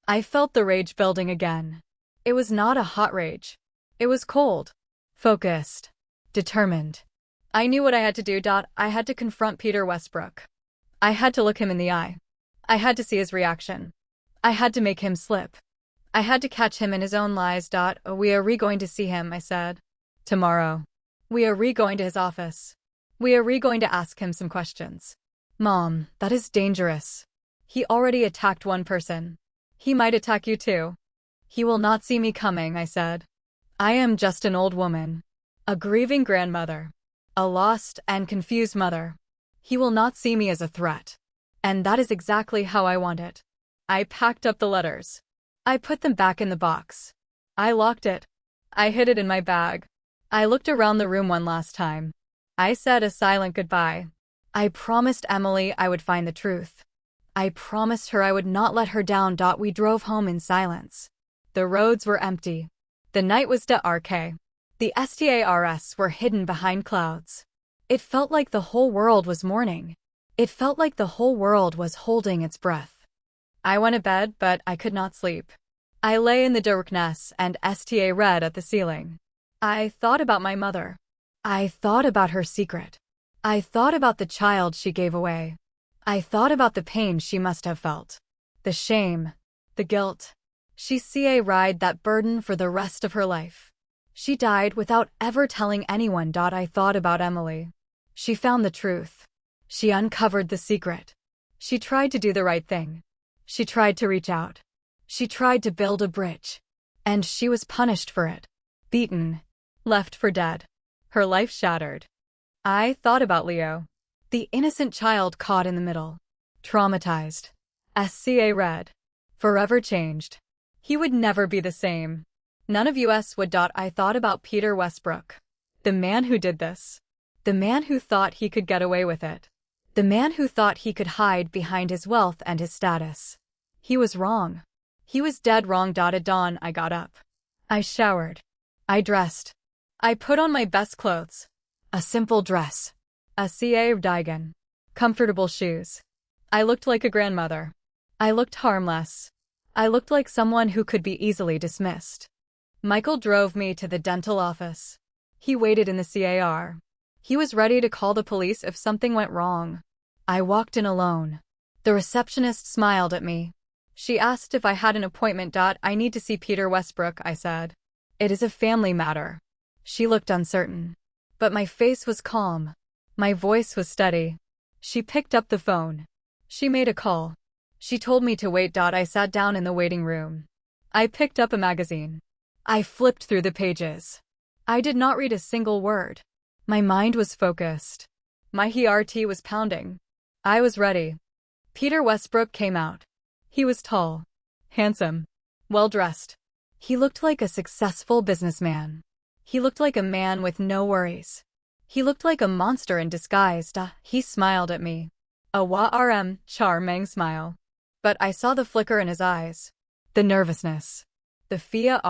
I felt the rage building again. It was not a hot rage. It was cold. Focused. Determined. I knew what I had to do. I had to confront Peter Westbrook. I had to look him in the eye. I had to see his reaction. I had to make him slip. I had to catch him in his own lies. We are going to see him, I said. Tomorrow. We are going to his office. We are going to ask him some questions. Mom, that is dangerous. He already attacked one person. He might attack you too. He will not see me coming, I said. I am just an old woman. A grieving grandmother. A lost and confused mother. He will not see me as a threat. And that is exactly how I want it. I packed up the letters. I put them back in the box. I locked it. I hid it in my bag. I looked around the room one last time. I said a silent goodbye. I promised Emily I would find the truth. I promised her I would not let her down. We drove home in silence. The roads were empty. The night was dark. The stars were hidden behind clouds. It felt like the whole world was mourning. It felt like the whole world was holding its breath. I went to bed, but I could not sleep. I lay in the darkness and read at the ceiling. I thought about my mother. I thought about her secret. I thought about the child she gave away. I thought about the pain she must have felt. The shame. The guilt. She carried that burden for the rest of her life. She died without ever telling anyone. I thought about Emily. She found the truth. She uncovered the secret. She tried to do the right thing. She tried to reach out. She tried to build a bridge. And she was punished for it. Beaten. Left for dead. Her life shattered. I thought about Leo. The innocent child caught in the middle. Traumatized. Read. Forever changed. He would never be the same. None of us would. I thought about Peter Westbrook. The man who did this. The man who thought he could get away with it. The man who thought he could hide behind his wealth and his status. He was wrong. He was dead wrong. At dawn, I got up. I showered. I dressed. I put on my best clothes. A simple dress. A cardigan. Comfortable shoes. I looked like a grandmother. I looked harmless. I looked like someone who could be easily dismissed. Michael drove me to the dental office. He waited in the car. He was ready to call the police if something went wrong. I walked in alone. The receptionist smiled at me. She asked if I had an appointment. I need to see Peter Westbrook, I said. It is a family matter. She looked uncertain. But my face was calm. My voice was steady. She picked up the phone. She made a call. She told me to wait. I sat down in the waiting room. I picked up a magazine. I flipped through the pages. I did not read a single word. My mind was focused. My heart was pounding. I was ready. Peter Westbrook came out. He was tall, handsome, well-dressed. He looked like a successful businessman. He looked like a man with no worries. He looked like a monster in disguise. He smiled at me. A charming smile. But I saw the flicker in his eyes. The nervousness. The fear.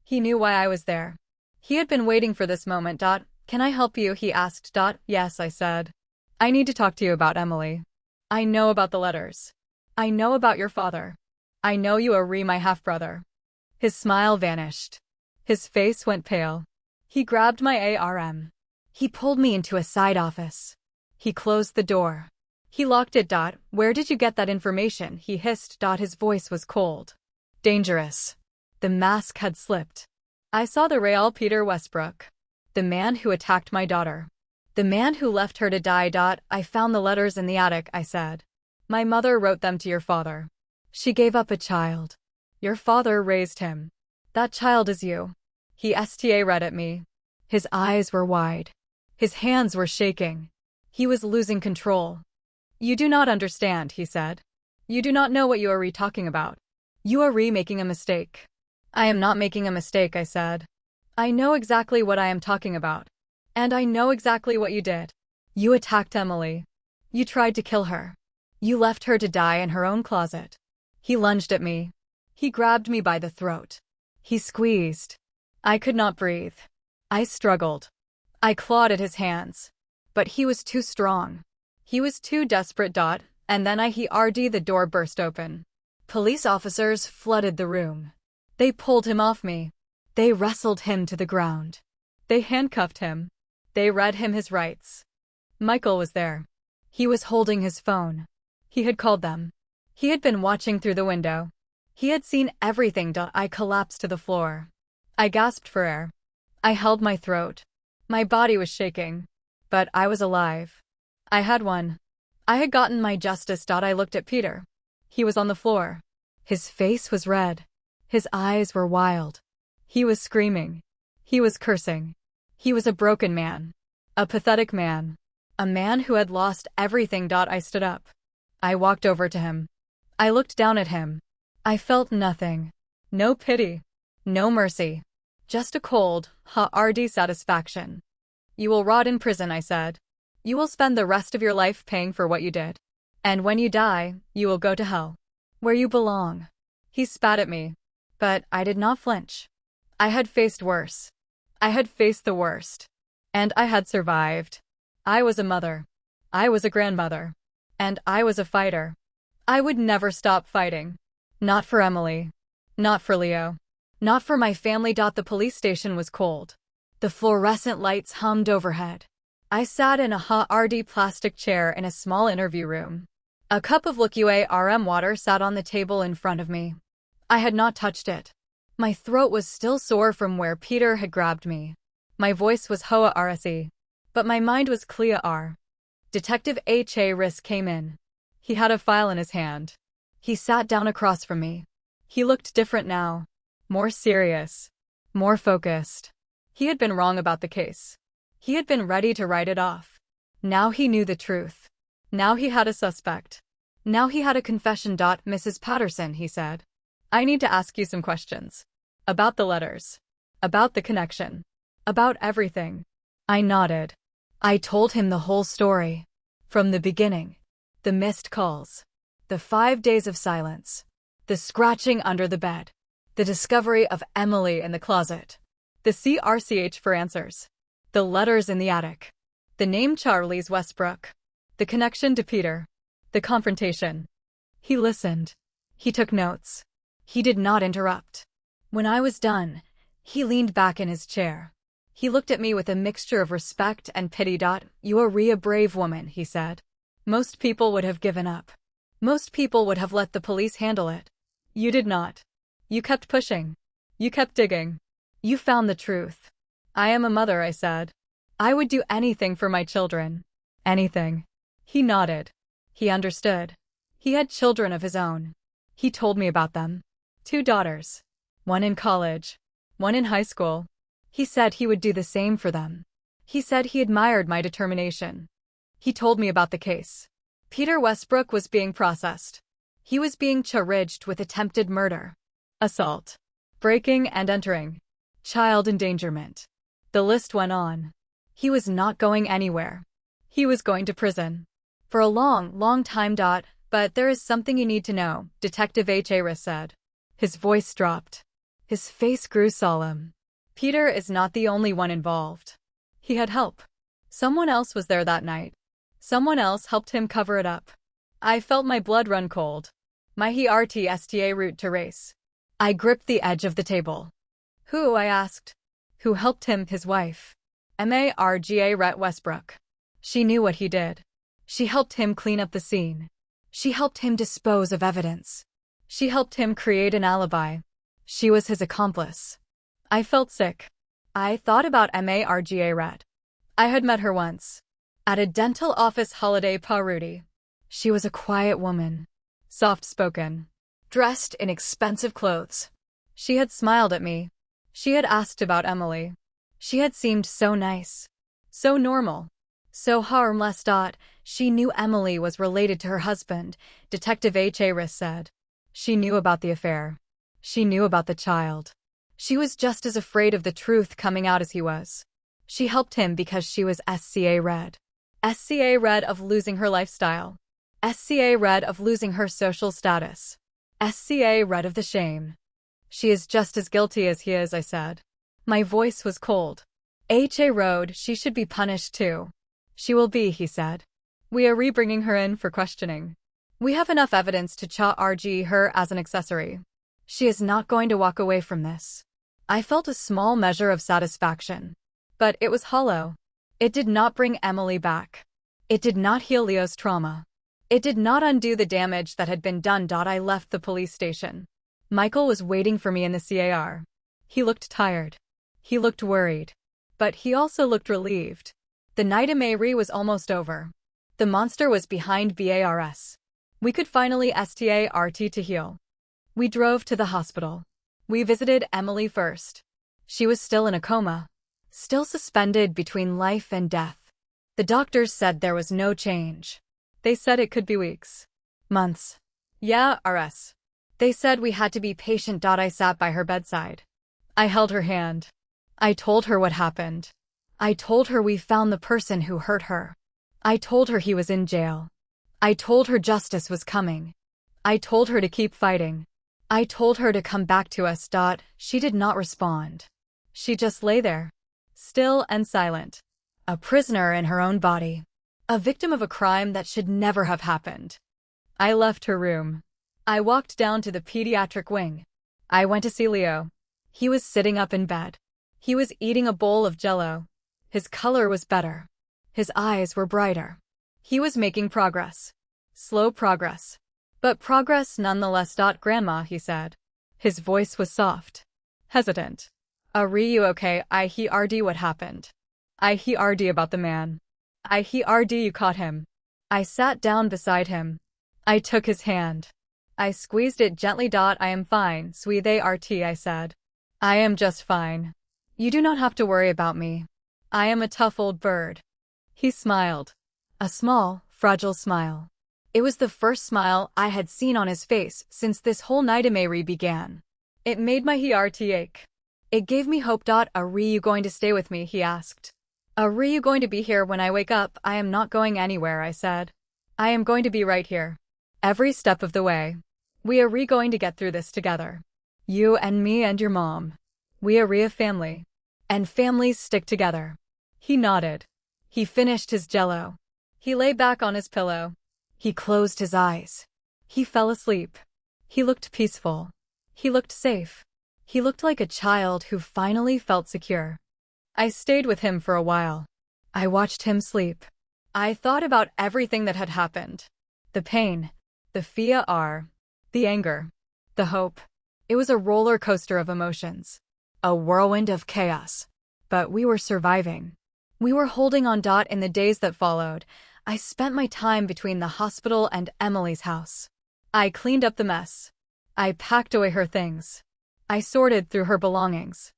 He knew why I was there. He had been waiting for this moment. Can I help you? He asked. Yes, I said. I need to talk to you about Emily. I know about the letters. I know about your father. I know you are my half-brother. His smile vanished. His face went pale. He grabbed my arm. He pulled me into a side office. He closed the door. He locked it. Where did you get that information? He hissed. His voice was cold. Dangerous. The mask had slipped. I saw the real Peter Westbrook. The man who attacked my daughter. The man who left her to die. I found the letters in the attic, I said. My mother wrote them to your father. She gave up a child. Your father raised him. That child is you. He read at me. His eyes were wide. His hands were shaking. He was losing control. You do not understand, he said. You do not know what you are talking about. You are making a mistake. I am not making a mistake, I said. I know exactly what I am talking about. And I know exactly what you did. You attacked Emily. You tried to kill her. You left her to die in her own closet. He lunged at me. He grabbed me by the throat. He squeezed. I could not breathe. I struggled. I clawed at his hands. But he was too strong. He was too desperate. And then the door burst open. Police officers flooded the room. They pulled him off me. They wrestled him to the ground. They handcuffed him. They read him his rights. Michael was there. He was holding his phone. He had called them. He had been watching through the window. He had seen everything. I collapsed to the floor. I gasped for air. I held my throat. My body was shaking. But I was alive. I had won. I had gotten my justice. I looked at Peter. He was on the floor. His face was red. His eyes were wild. He was screaming. He was cursing. He was a broken man. A pathetic man. A man who had lost everything. I stood up. I walked over to him. I looked down at him. I felt nothing. No pity. No mercy. Just a cold, hard satisfaction. You will rot in prison, I said. You will spend the rest of your life paying for what you did. And when you die, you will go to hell. Where you belong. He spat at me. But I did not flinch. I had faced worse. I had faced the worst. And I had survived. I was a mother. I was a grandmother. And I was a fighter. I would never stop fighting. Not for Emily. Not for Leo. Not for my family. The police station was cold. The fluorescent lights hummed overhead. I sat in a hard plastic chair in a small interview room. A cup of lukewarm water sat on the table in front of me. I had not touched it. My throat was still sore from where Peter had grabbed me. My voice was hoarse. But my mind was clear. Detective Riss came in. He had a file in his hand. He sat down across from me. He looked different now. More serious. More focused. He had been wrong about the case. He had been ready to write it off. Now he knew the truth. Now he had a suspect. Now he had a confession. Mrs. Patterson, he said. I need to ask you some questions. About the letters. About the connection. About everything. I nodded. I told him the whole story. From the beginning. The missed calls. The 5 days of silence. The scratching under the bed. The discovery of Emily in the closet. The CRCH for answers. The letters in the attic. The name Charles Westbrook. The connection to Peter. The confrontation. He listened. He took notes. He did not interrupt. When I was done, he leaned back in his chair. He looked at me with a mixture of respect and pity. "You are a brave woman," he said. "Most people would have given up. Most people would have let the police handle it. You did not. You kept pushing. You kept digging. You found the truth." "I am a mother," I said. "I would do anything for my children. Anything." He nodded. He understood. He had children of his own. He told me about them. 2 daughters. One in college. One in high school. He said he would do the same for them. He said he admired my determination. He told me about the case. Peter Westbrook was being processed. He was being charged with attempted murder, assault, breaking and entering, child endangerment. The list went on. He was not going anywhere. He was going to prison. For a long, long time. "But there is something you need to know," Detective Harris said. His voice dropped. His face grew solemn. "Peter is not the only one involved. He had help. Someone else was there that night. Someone else helped him cover it up." I felt my blood run cold. My heart route to race. I gripped the edge of the table. "Who?" I asked. "Who helped him?" "His wife. Margaret Westbrook. She knew what he did. She helped him clean up the scene. She helped him dispose of evidence. She helped him create an alibi. She was his accomplice." I felt sick. I thought about Margaret. I had met her once. At a dental office holiday party. She was a quiet woman. Soft-spoken. Dressed in expensive clothes. She had smiled at me. She had asked about Emily. She had seemed so nice. So normal. So harmless. "She knew Emily was related to her husband," Detective Harris said. "She knew about the affair. She knew about the child. She was just as afraid of the truth coming out as he was. She helped him because she was SCA red. SCA red of losing her lifestyle. SCA red of losing her social status. SCA red of the shame. She is just as guilty as he is," I said. My voice was cold. "HA Road, she should be punished too." "She will be," he said. "We are bringing her in for questioning. We have enough evidence to charge her as an accessory. She is not going to walk away from this." I felt a small measure of satisfaction. But it was hollow. It did not bring Emily back. It did not heal Leo's trauma. It did not undo the damage that had been done. I left the police station. Michael was waiting for me in the car. He looked tired. He looked worried. But he also looked relieved. The nightmare was almost over. The monster was behind bars. We could finally start to heal. We drove to the hospital. We visited Emily first. She was still in a coma. Still suspended between life and death. The doctors said there was no change. They said it could be weeks. Months. Yeah, RS. They said we had to be patient. I sat by her bedside. I held her hand. I told her what happened. I told her we found the person who hurt her. I told her he was in jail. I told her justice was coming. I told her to keep fighting. I told her to come back to us. She did not respond. She just lay there. Still and silent. A prisoner in her own body. A victim of a crime that should never have happened. I left her room. I walked down to the pediatric wing. I went to see Leo. He was sitting up in bed. He was eating a bowl of Jell-O. His color was better. His eyes were brighter. He was making progress. Slow progress. But progress nonetheless. Grandma, he said. His voice was soft. Hesitant. Are you okay? I heard what happened. I heard about the man. I heard you caught him. I sat down beside him. I took his hand. I squeezed it gently. I am fine, sweetheart, I said. I am just fine. You do not have to worry about me. I am a tough old bird. He smiled. A small, fragile smile. It was the first smile I had seen on his face since this whole nightmare began. It made my heart ache. It gave me hope. Are you going to stay with me? He asked. Are you going to be here when I wake up? I am not going anywhere, I said. I am going to be right here. Every step of the way. We are going to get through this together. You and me and your mom. We are a family. And families stick together. He nodded. He finished his jello. He lay back on his pillow. He closed his eyes. He fell asleep. He looked peaceful. He looked safe. He looked like a child who finally felt secure. I stayed with him for a while. I watched him sleep. I thought about everything that had happened. The pain, the fear, the anger, the hope. It was a roller coaster of emotions. A whirlwind of chaos. But we were surviving. We were holding on. In the days that followed, I spent my time between the hospital and Emily's house. I cleaned up the mess. I packed away her things. I sorted through her belongings.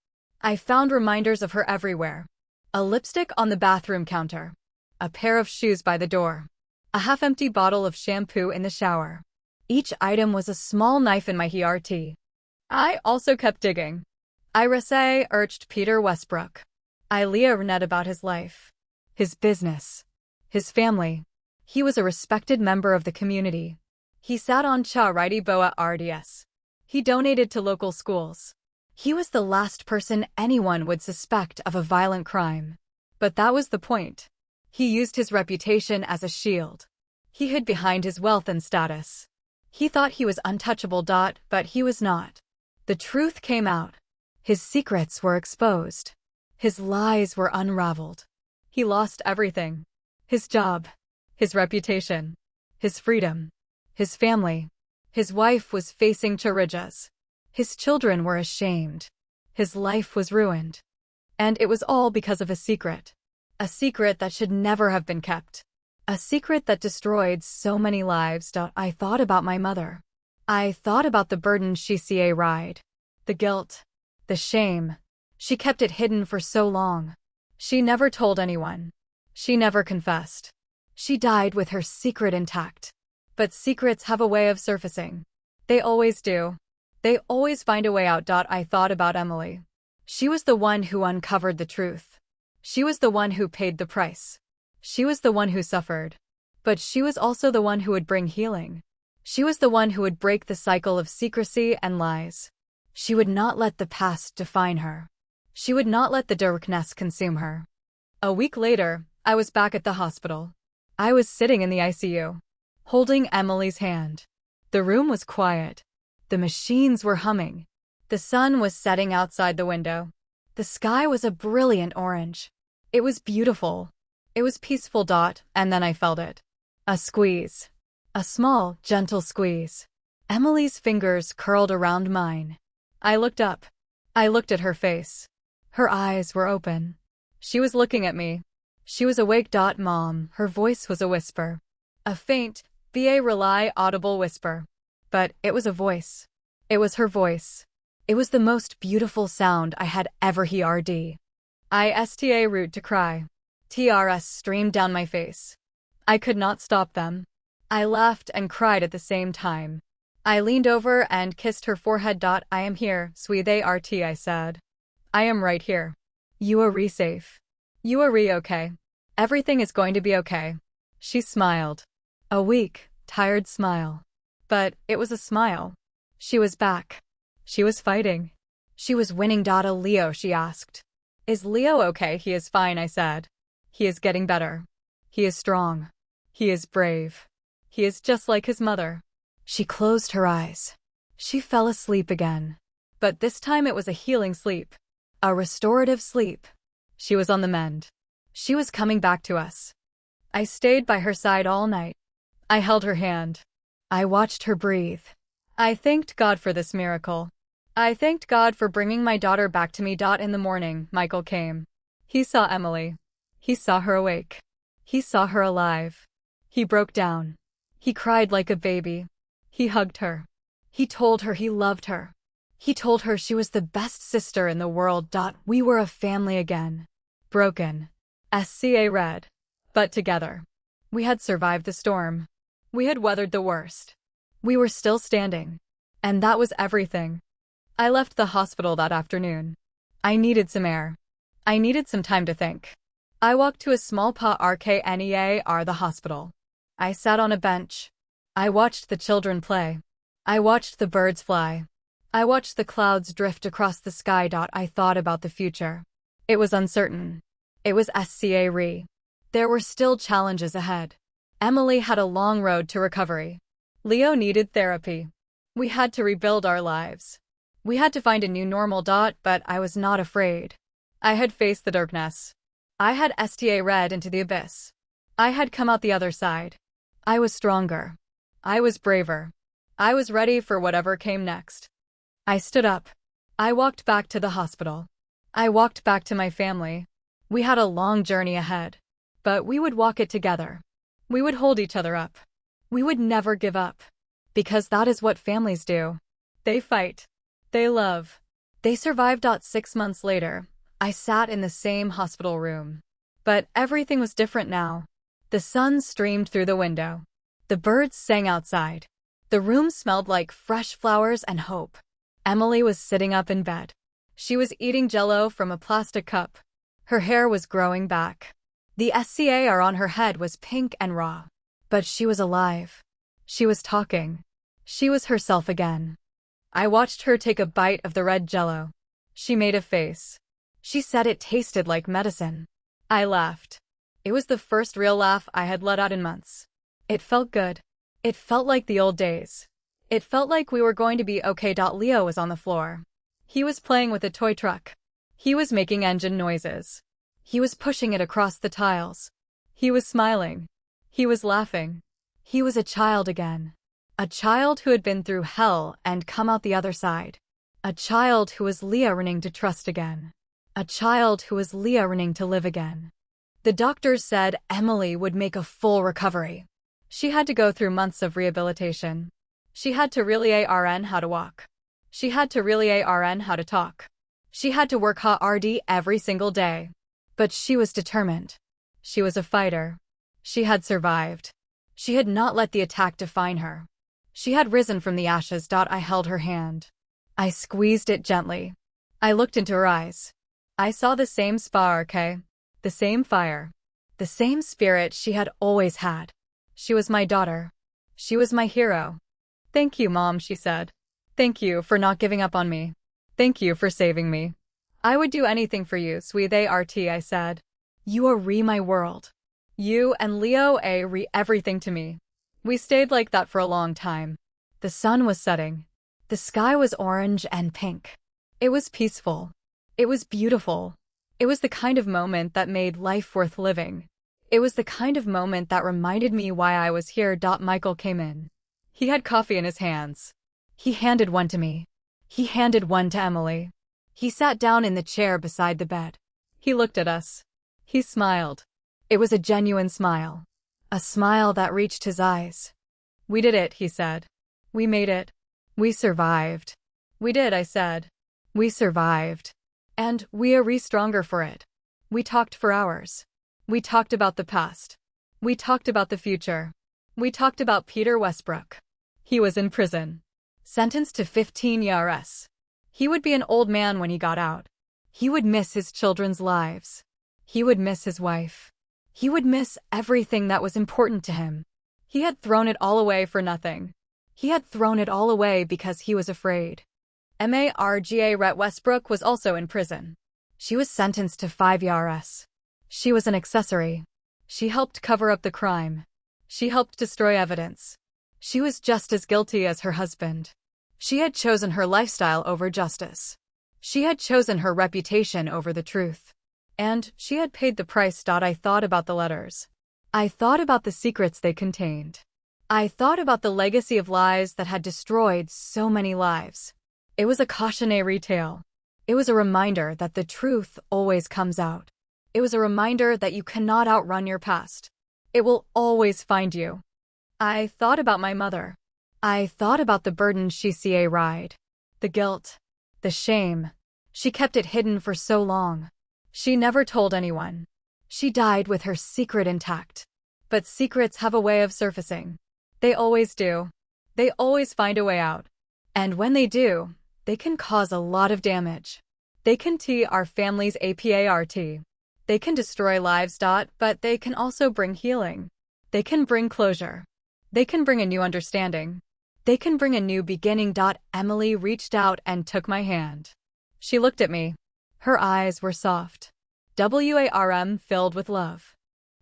I found reminders of her everywhere. A lipstick on the bathroom counter. A pair of shoes by the door. A half-empty bottle of shampoo in the shower. Each item was a small knife in my heart. I also kept digging. I researched Peter Westbrook. I read about his life. His business. His family. He was a respected member of the community. He sat on Charity Boa RDS. He donated to local schools. He was the last person anyone would suspect of a violent crime. But that was the point. He used his reputation as a shield. He hid behind his wealth and status. He thought he was untouchable. But he was not. The truth came out. His secrets were exposed. His lies were unraveled. He lost everything. His job. His reputation. His freedom. His family. His wife was facing charges. His children were ashamed. His life was ruined. And it was all because of a secret. A secret that should never have been kept. A secret that destroyed so many lives. I thought about my mother. I thought about the burden she carried. The guilt. The shame. She kept it hidden for so long. She never told anyone. She never confessed. She died with her secret intact. But secrets have a way of surfacing. They always do. They always find a way out. I thought about Emily. She was the one who uncovered the truth. She was the one who paid the price. She was the one who suffered. But she was also the one who would bring healing. She was the one who would break the cycle of secrecy and lies. She would not let the past define her. She would not let the darkness consume her. A week later, I was back at the hospital. I was sitting in the ICU, holding Emily's hand. The room was quiet. The machines were humming. The sun was setting outside the window. The sky was a brilliant orange. It was beautiful. It was peaceful. And then I felt it. A squeeze. A small, gentle squeeze. Emily's fingers curled around mine. I looked up. I looked at her face. Her eyes were open. She was looking at me. She was awake. Mom, her voice was a whisper. A faint, audible whisper. But it was a voice. It was her voice. It was the most beautiful sound I had ever heard. I sta rude to cry. Tears streamed down my face. I could not stop them. I laughed and cried at the same time. I leaned over and kissed her forehead. I am here, sweetheart, I said. I am right here. You are safe. You are okay. Everything is going to be okay. She smiled. A weak, tired smile. But it was a smile. She was back. She was fighting. She was winning. Leo, she asked. Is Leo okay? He is fine, I said. He is getting better. He is strong. He is brave. He is just like his mother. She closed her eyes. She fell asleep again. But this time it was a healing sleep. A restorative sleep. She was on the mend. She was coming back to us. I stayed by her side all night. I held her hand. I watched her breathe. I thanked God for this miracle. I thanked God for bringing my daughter back to me. In the morning, Michael came. He saw Emily. He saw her awake. He saw her alive. He broke down. He cried like a baby. He hugged her. He told her he loved her. He told her she was the best sister in the world. We were a family again. Broken. SCA read. But together. We had survived the storm. We had weathered the worst. We were still standing. And that was everything. I left the hospital that afternoon. I needed some air. I needed some time to think. I walked to a small park, the hospital. I sat on a bench. I watched the children play. I watched the birds fly. I watched the clouds drift across the sky. I thought about the future. It was uncertain. It was scary. There were still challenges ahead. Emily had a long road to recovery. Leo needed therapy. We had to rebuild our lives. We had to find a new normal. But I was not afraid. I had faced the darkness. I had read into the abyss. I had come out the other side. I was stronger. I was braver. I was ready for whatever came next. I stood up. I walked back to the hospital. I walked back to my family. We had a long journey ahead. But we would walk it together. We would hold each other up. We would never give up. Because that is what families do. They fight. They love. They survived. 6 months later, I sat in the same hospital room. But everything was different now. The sun streamed through the window. The birds sang outside. The room smelled like fresh flowers and hope. Emily was sitting up in bed. She was eating Jell-O from a plastic cup. Her hair was growing back. The scar on her head was pink and raw. But she was alive. She was talking. She was herself again. I watched her take a bite of the red Jell-O. She made a face. She said it tasted like medicine. I laughed. It was the first real laugh I had let out in months. It felt good. It felt like the old days. It felt like we were going to be okay. Leo was on the floor. He was playing with a toy truck. He was making engine noises. He was pushing it across the tiles. He was smiling. He was laughing. He was a child again. A child who had been through hell and come out the other side. A child who was learning to trust again. A child who was learning to live again. The doctors said Emily would make a full recovery. She had to go through months of rehabilitation. She had to really learn how to walk. She had to really learn how to talk. She had to work hard every single day. But she was determined. She was a fighter. She had survived. She had not let the attack define her. She had risen from the ashes. I held her hand. I squeezed it gently. I looked into her eyes. I saw the same spark, the same fire, the same spirit she had always had. She was my daughter. She was my hero. Thank you, Mom, she said. Thank you for not giving up on me. Thank you for saving me. I would do anything for you, sweetheart, I said. You are my world. You and Leo are everything to me. We stayed like that for a long time. The sun was setting. The sky was orange and pink. It was peaceful. It was beautiful. It was the kind of moment that made life worth living. It was the kind of moment that reminded me why I was here. Michael came in. He had coffee in his hands. He handed one to me. He handed one to Emily. He sat down in the chair beside the bed. He looked at us. He smiled. It was a genuine smile. A smile that reached his eyes. We did it, he said. We made it. We survived. We did, I said. We survived. And we are stronger for it. We talked for hours. We talked about the past. We talked about the future. We talked about Peter Westbrook. He was in prison. Sentenced to 15 years. He would be an old man when he got out. He would miss his children's lives. He would miss his wife. He would miss everything that was important to him. He had thrown it all away for nothing. He had thrown it all away because he was afraid. Margaret Westbrook was also in prison. She was sentenced to 5 years. She was an accessory. She helped cover up the crime. She helped destroy evidence. She was just as guilty as her husband. She had chosen her lifestyle over justice. She had chosen her reputation over the truth. And she had paid the price. I thought about the letters. I thought about the secrets they contained. I thought about the legacy of lies that had destroyed so many lives. It was a cautionary tale. It was a reminder that the truth always comes out. It was a reminder that you cannot outrun your past. It will always find you. I thought about my mother. I thought about the burden she carried. The guilt. The shame. She kept it hidden for so long. She never told anyone. She died with her secret intact. But secrets have a way of surfacing. They always do. They always find a way out. And when they do, they can cause a lot of damage. They can tear our family's apart. They can destroy lives. But they can also bring healing. They can bring closure. They can bring a new understanding. They can bring a new beginning. Emily reached out and took my hand. She looked at me. Her eyes were soft. Warm, filled with love.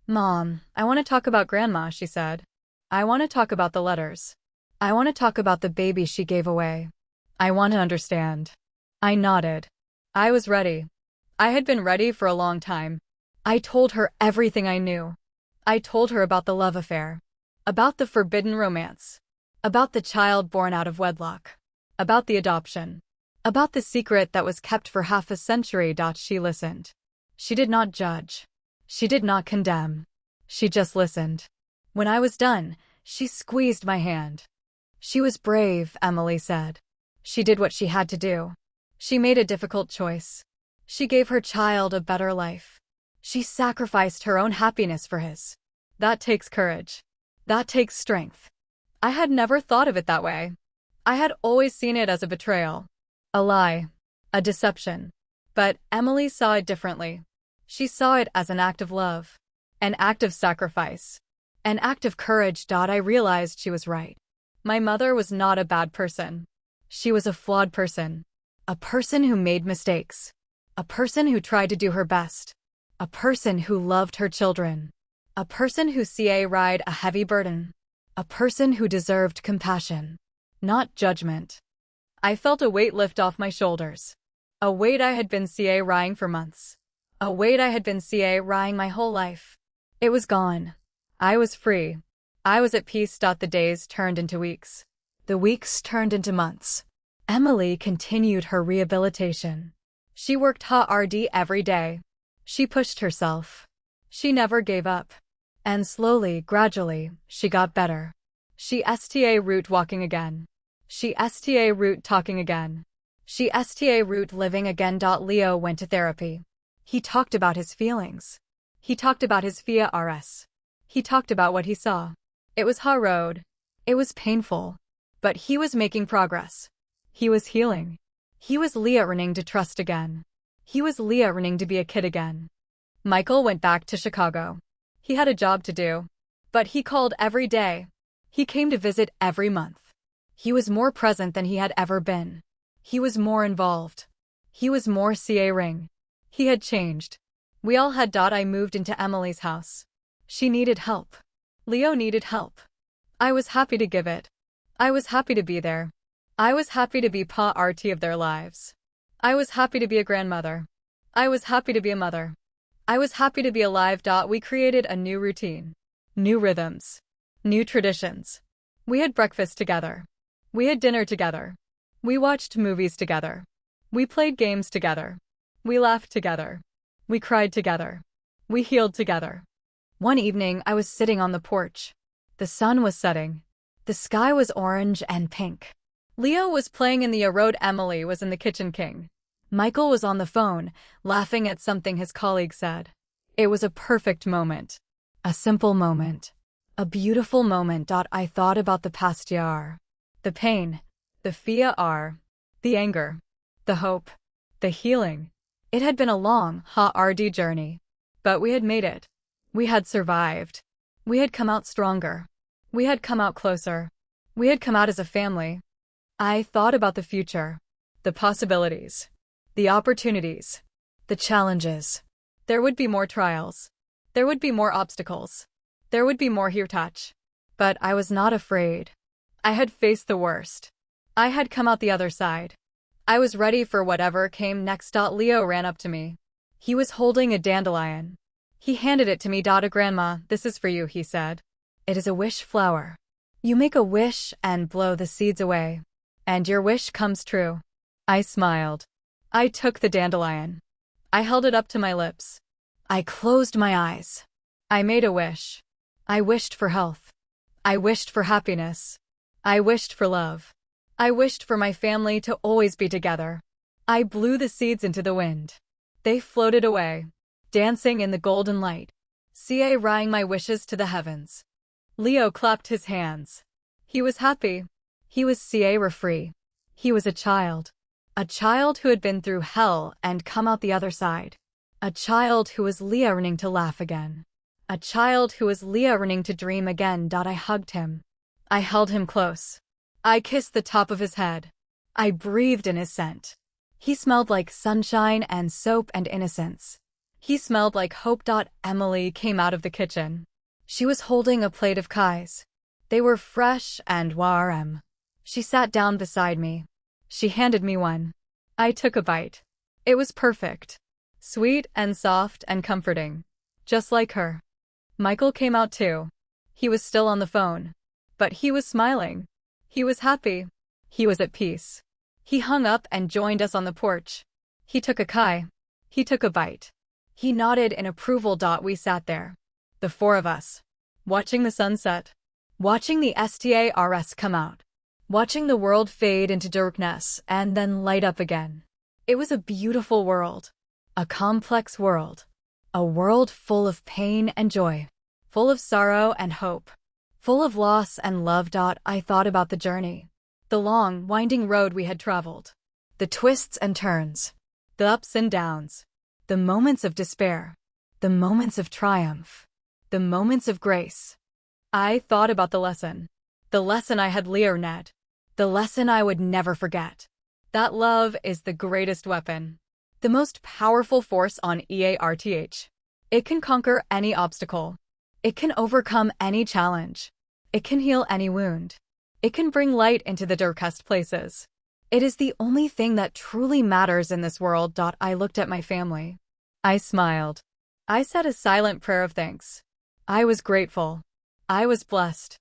Mom, I want to talk about Grandma, she said. I want to talk about the letters. I want to talk about the baby she gave away. I want to understand. I nodded. I was ready. I had been ready for a long time. I told her everything I knew. I told her about the love affair. About the forbidden romance. About the child born out of wedlock. About the adoption. About the secret that was kept for half a century. She listened. She did not judge. She did not condemn. She just listened. When I was done, she squeezed my hand. She was brave, Emily said. She did what she had to do. She made a difficult choice. She gave her child a better life. She sacrificed her own happiness for his. That takes courage. That takes strength. I had never thought of it that way. I had always seen it as a betrayal. A lie. A deception. But Emily saw it differently. She saw it as an act of love. An act of sacrifice. An act of courage. I realized she was right. My mother was not a bad person. She was a flawed person. A person who made mistakes. A person who tried to do her best. A person who loved her children. A person who carried a heavy burden. A person who deserved compassion, not judgment. I felt a weight lift off my shoulders. A weight I had been carrying for months. A weight I had been carrying my whole life. It was gone. I was free. I was at peace. The days turned into weeks. The weeks turned into months. Emily continued her rehabilitation. She worked hard every day. She pushed herself. She never gave up. And slowly, gradually, she got better. She root walking again. She root talking again. She root living again. Leo went to therapy. He talked about his feelings. He talked about his fears. He talked about what he saw. It was hard. It was painful. But he was making progress. He was healing. He was learning to trust again. He was learning to be a kid again. Michael went back to Chicago. He had a job to do. But he called every day. He came to visit every month. He was more present than he had ever been. He was more involved. He was more caring. He had changed. We all had. I moved into Emily's house. She needed help. Leo needed help. I was happy to give it. I was happy to be there. I was happy to be part of their lives. I was happy to be a grandmother. I was happy to be a mother. I was happy to be alive. We created a new routine. New rhythms. New traditions. We had breakfast together. We had dinner together. We watched movies together. We played games together. We laughed together. We cried together. We healed together. One evening, I was sitting on the porch. The sun was setting. The sky was orange and pink. Leo was playing in the road. Emily was in the kitchen. Michael was on the phone, laughing at something his colleague said. It was a perfect moment. A simple moment. A beautiful moment. I thought about the past year. The pain. The fear. The anger. The hope. The healing. It had been a long, hard journey. But we had made it. We had survived. We had come out stronger. We had come out closer. We had come out as a family. I thought about the future. The possibilities. The opportunities. The challenges. There would be more trials. There would be more obstacles. There would be more here touch. But I was not afraid. I had faced the worst. I had come out the other side. I was ready for whatever came next. Leo ran up to me. He was holding a dandelion. He handed it to me. Grandma, this is for you, he said. It is a wish flower. You make a wish and blow the seeds away. And your wish comes true. I smiled. I took the dandelion. I held it up to my lips. I closed my eyes. I made a wish. I wished for health. I wished for happiness. I wished for love. I wished for my family to always be together. I blew the seeds into the wind. They floated away, dancing in the golden light, carrying my wishes to the heavens. Leo clapped his hands. He was happy. He was free. He was a child. A child who had been through hell and come out the other side. A child who was learning to laugh again. A child who was learning to dream again. I hugged him. I held him close. I kissed the top of his head. I breathed in his scent. He smelled like sunshine and soap and innocence. He smelled like hope. Emily came out of the kitchen. She was holding a plate of pies. They were fresh and warm. She sat down beside me. She handed me one. I took a bite. It was perfect. Sweet and soft and comforting. Just like her. Michael came out too. He was still on the phone. But he was smiling. He was happy. He was at peace. He hung up and joined us on the porch. He took a pie. He took a bite. He nodded in approval. We sat there. The four of us. Watching the sunset. Watching the stars come out. Watching the world fade into darkness and then light up again. It was a beautiful world. A complex world. A world full of pain and joy. Full of sorrow and hope. Full of loss and love. I thought about the journey. The long, winding road we had traveled. The twists and turns. The ups and downs. The moments of despair. The moments of triumph. The moments of grace. I thought about the lesson. The lesson I had learned. The lesson I would never forget. That love is the greatest weapon. The most powerful force on earth. It can conquer any obstacle. It can overcome any challenge. It can heal any wound. It can bring light into the darkest places. It is the only thing that truly matters in this world. I looked at my family. I smiled. I said a silent prayer of thanks. I was grateful. I was blessed.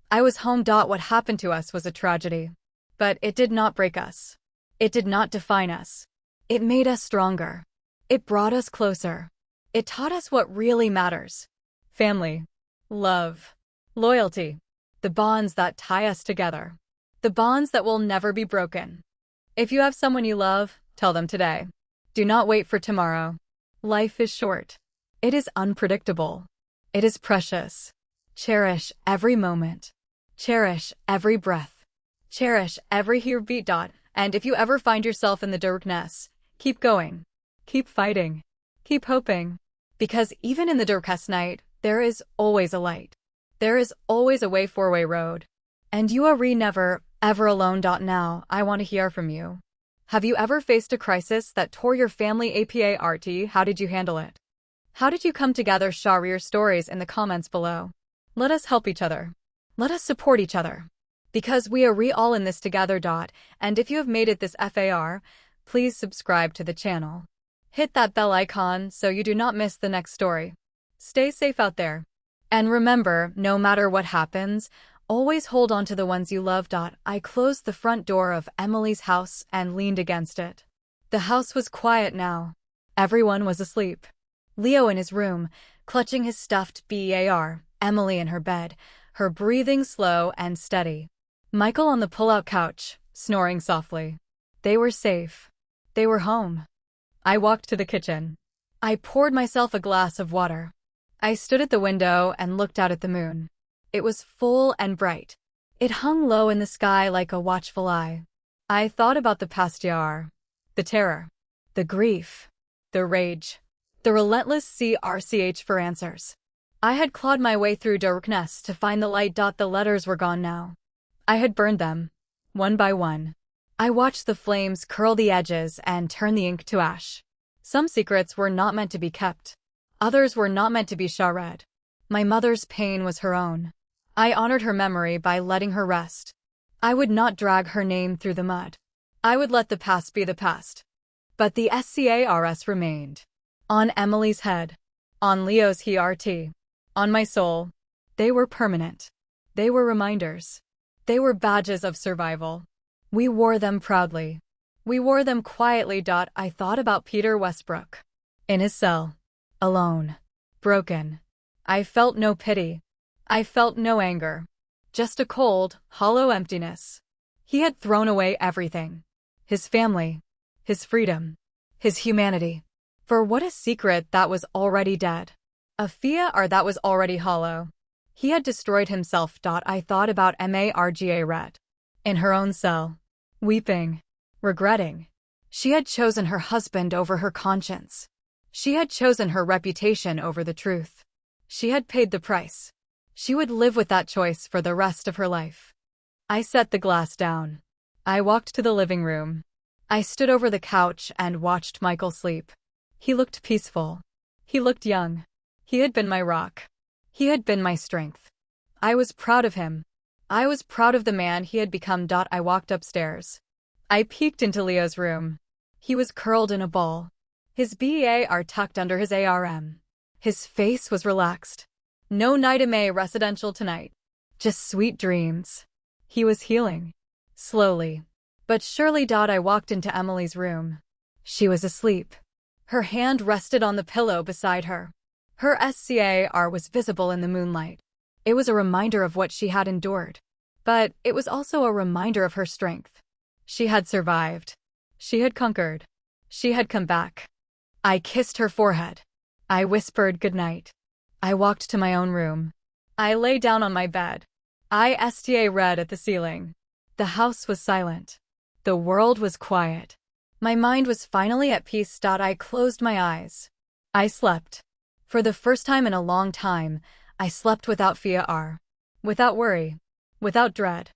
I was home. What happened to us was a tragedy. But it did not break us. It did not define us. It made us stronger. It brought us closer. It taught us what really matters. Family. Love. Loyalty. The bonds that tie us together. The bonds that will never be broken. If you have someone you love, tell them today. Do not wait for tomorrow. Life is short. It is unpredictable. It is precious. Cherish every moment. Cherish every breath. Cherish every heartbeat. And if you ever find yourself in the darkness, keep going. Keep fighting. Keep hoping. Because even in the darkest night, there is always a light. There is always a way four-way road. And you are never, ever alone. Now, I want to hear from you. Have you ever faced a crisis that tore your family apart? How did you handle it? How did you come together? Share your stories in the comments below. Let us help each other. Let us support each other. Because we are all in this together. And if you have made it this far, please subscribe to the channel. Hit that bell icon so you do not miss the next story. Stay safe out there. And remember, no matter what happens, always hold on to the ones you love. I closed the front door of Emily's house and leaned against it. The house was quiet now. Everyone was asleep. Leo in his room, clutching his stuffed bear, Emily in her bed, her breathing slow and steady. Michael on the pull-out couch, snoring softly. They were safe. They were home. I walked to the kitchen. I poured myself a glass of water. I stood at the window and looked out at the moon. It was full and bright. It hung low in the sky like a watchful eye. I thought about the past year. The terror. The grief. The rage. The relentless search for answers. I had clawed my way through darkness to find the light. The letters were gone now. I had burned them. One by one. I watched the flames curl the edges and turn the ink to ash. Some secrets were not meant to be kept. Others were not meant to be shared. My mother's pain was her own. I honored her memory by letting her rest. I would not drag her name through the mud. I would let the past be the past. But the scars remained. On Emily's head. On Leo's heart. On my soul. They were permanent. They were reminders. They were badges of survival. We wore them proudly. We wore them quietly. I thought about Peter Westbrook. In his cell. Alone. Broken. I felt no pity. I felt no anger. Just a cold, hollow emptiness. He had thrown away everything. His family. His freedom. His humanity. For what a secret that was already dead. A fear that was already hollow. He had destroyed himself. I thought about Margaret. In her own cell. Weeping. Regretting. She had chosen her husband over her conscience. She had chosen her reputation over the truth. She had paid the price. She would live with that choice for the rest of her life. I set the glass down. I walked to the living room. I stood over the couch and watched Michael sleep. He looked peaceful. He looked young. He had been my rock. He had been my strength. I was proud of him. I was proud of the man he had become. I walked upstairs. I peeked into Leo's room. He was curled in a ball. His BAR tucked under his arm. His face was relaxed. No nightmare residential tonight. Just sweet dreams. He was healing. Slowly. But surely. I walked into Emily's room. She was asleep. Her hand rested on the pillow beside her. Her SCAR was visible in the moonlight. It was a reminder of what she had endured. But it was also a reminder of her strength. She had survived. She had conquered. She had come back. I kissed her forehead. I whispered goodnight. I walked to my own room. I lay down on my bed. I read at the ceiling. The house was silent. The world was quiet. My mind was finally at peace. I closed my eyes. I slept. For the first time in a long time, I slept without fear, without worry, without dread.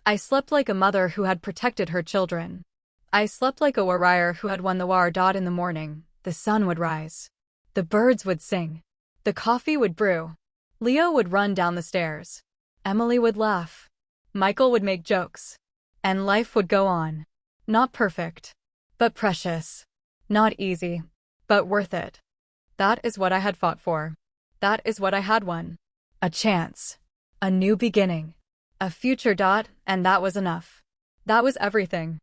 I slept like a mother who had protected her children. I slept like a warrior who had won the war. In the morning, the sun would rise. The birds would sing. The coffee would brew. Leo would run down the stairs. Emily would laugh. Michael would make jokes. And life would go on. Not perfect, but precious. Not easy, but worth it. That is what I had fought for. That is what I had won. A chance. A new beginning. A future. And that was enough. That was everything.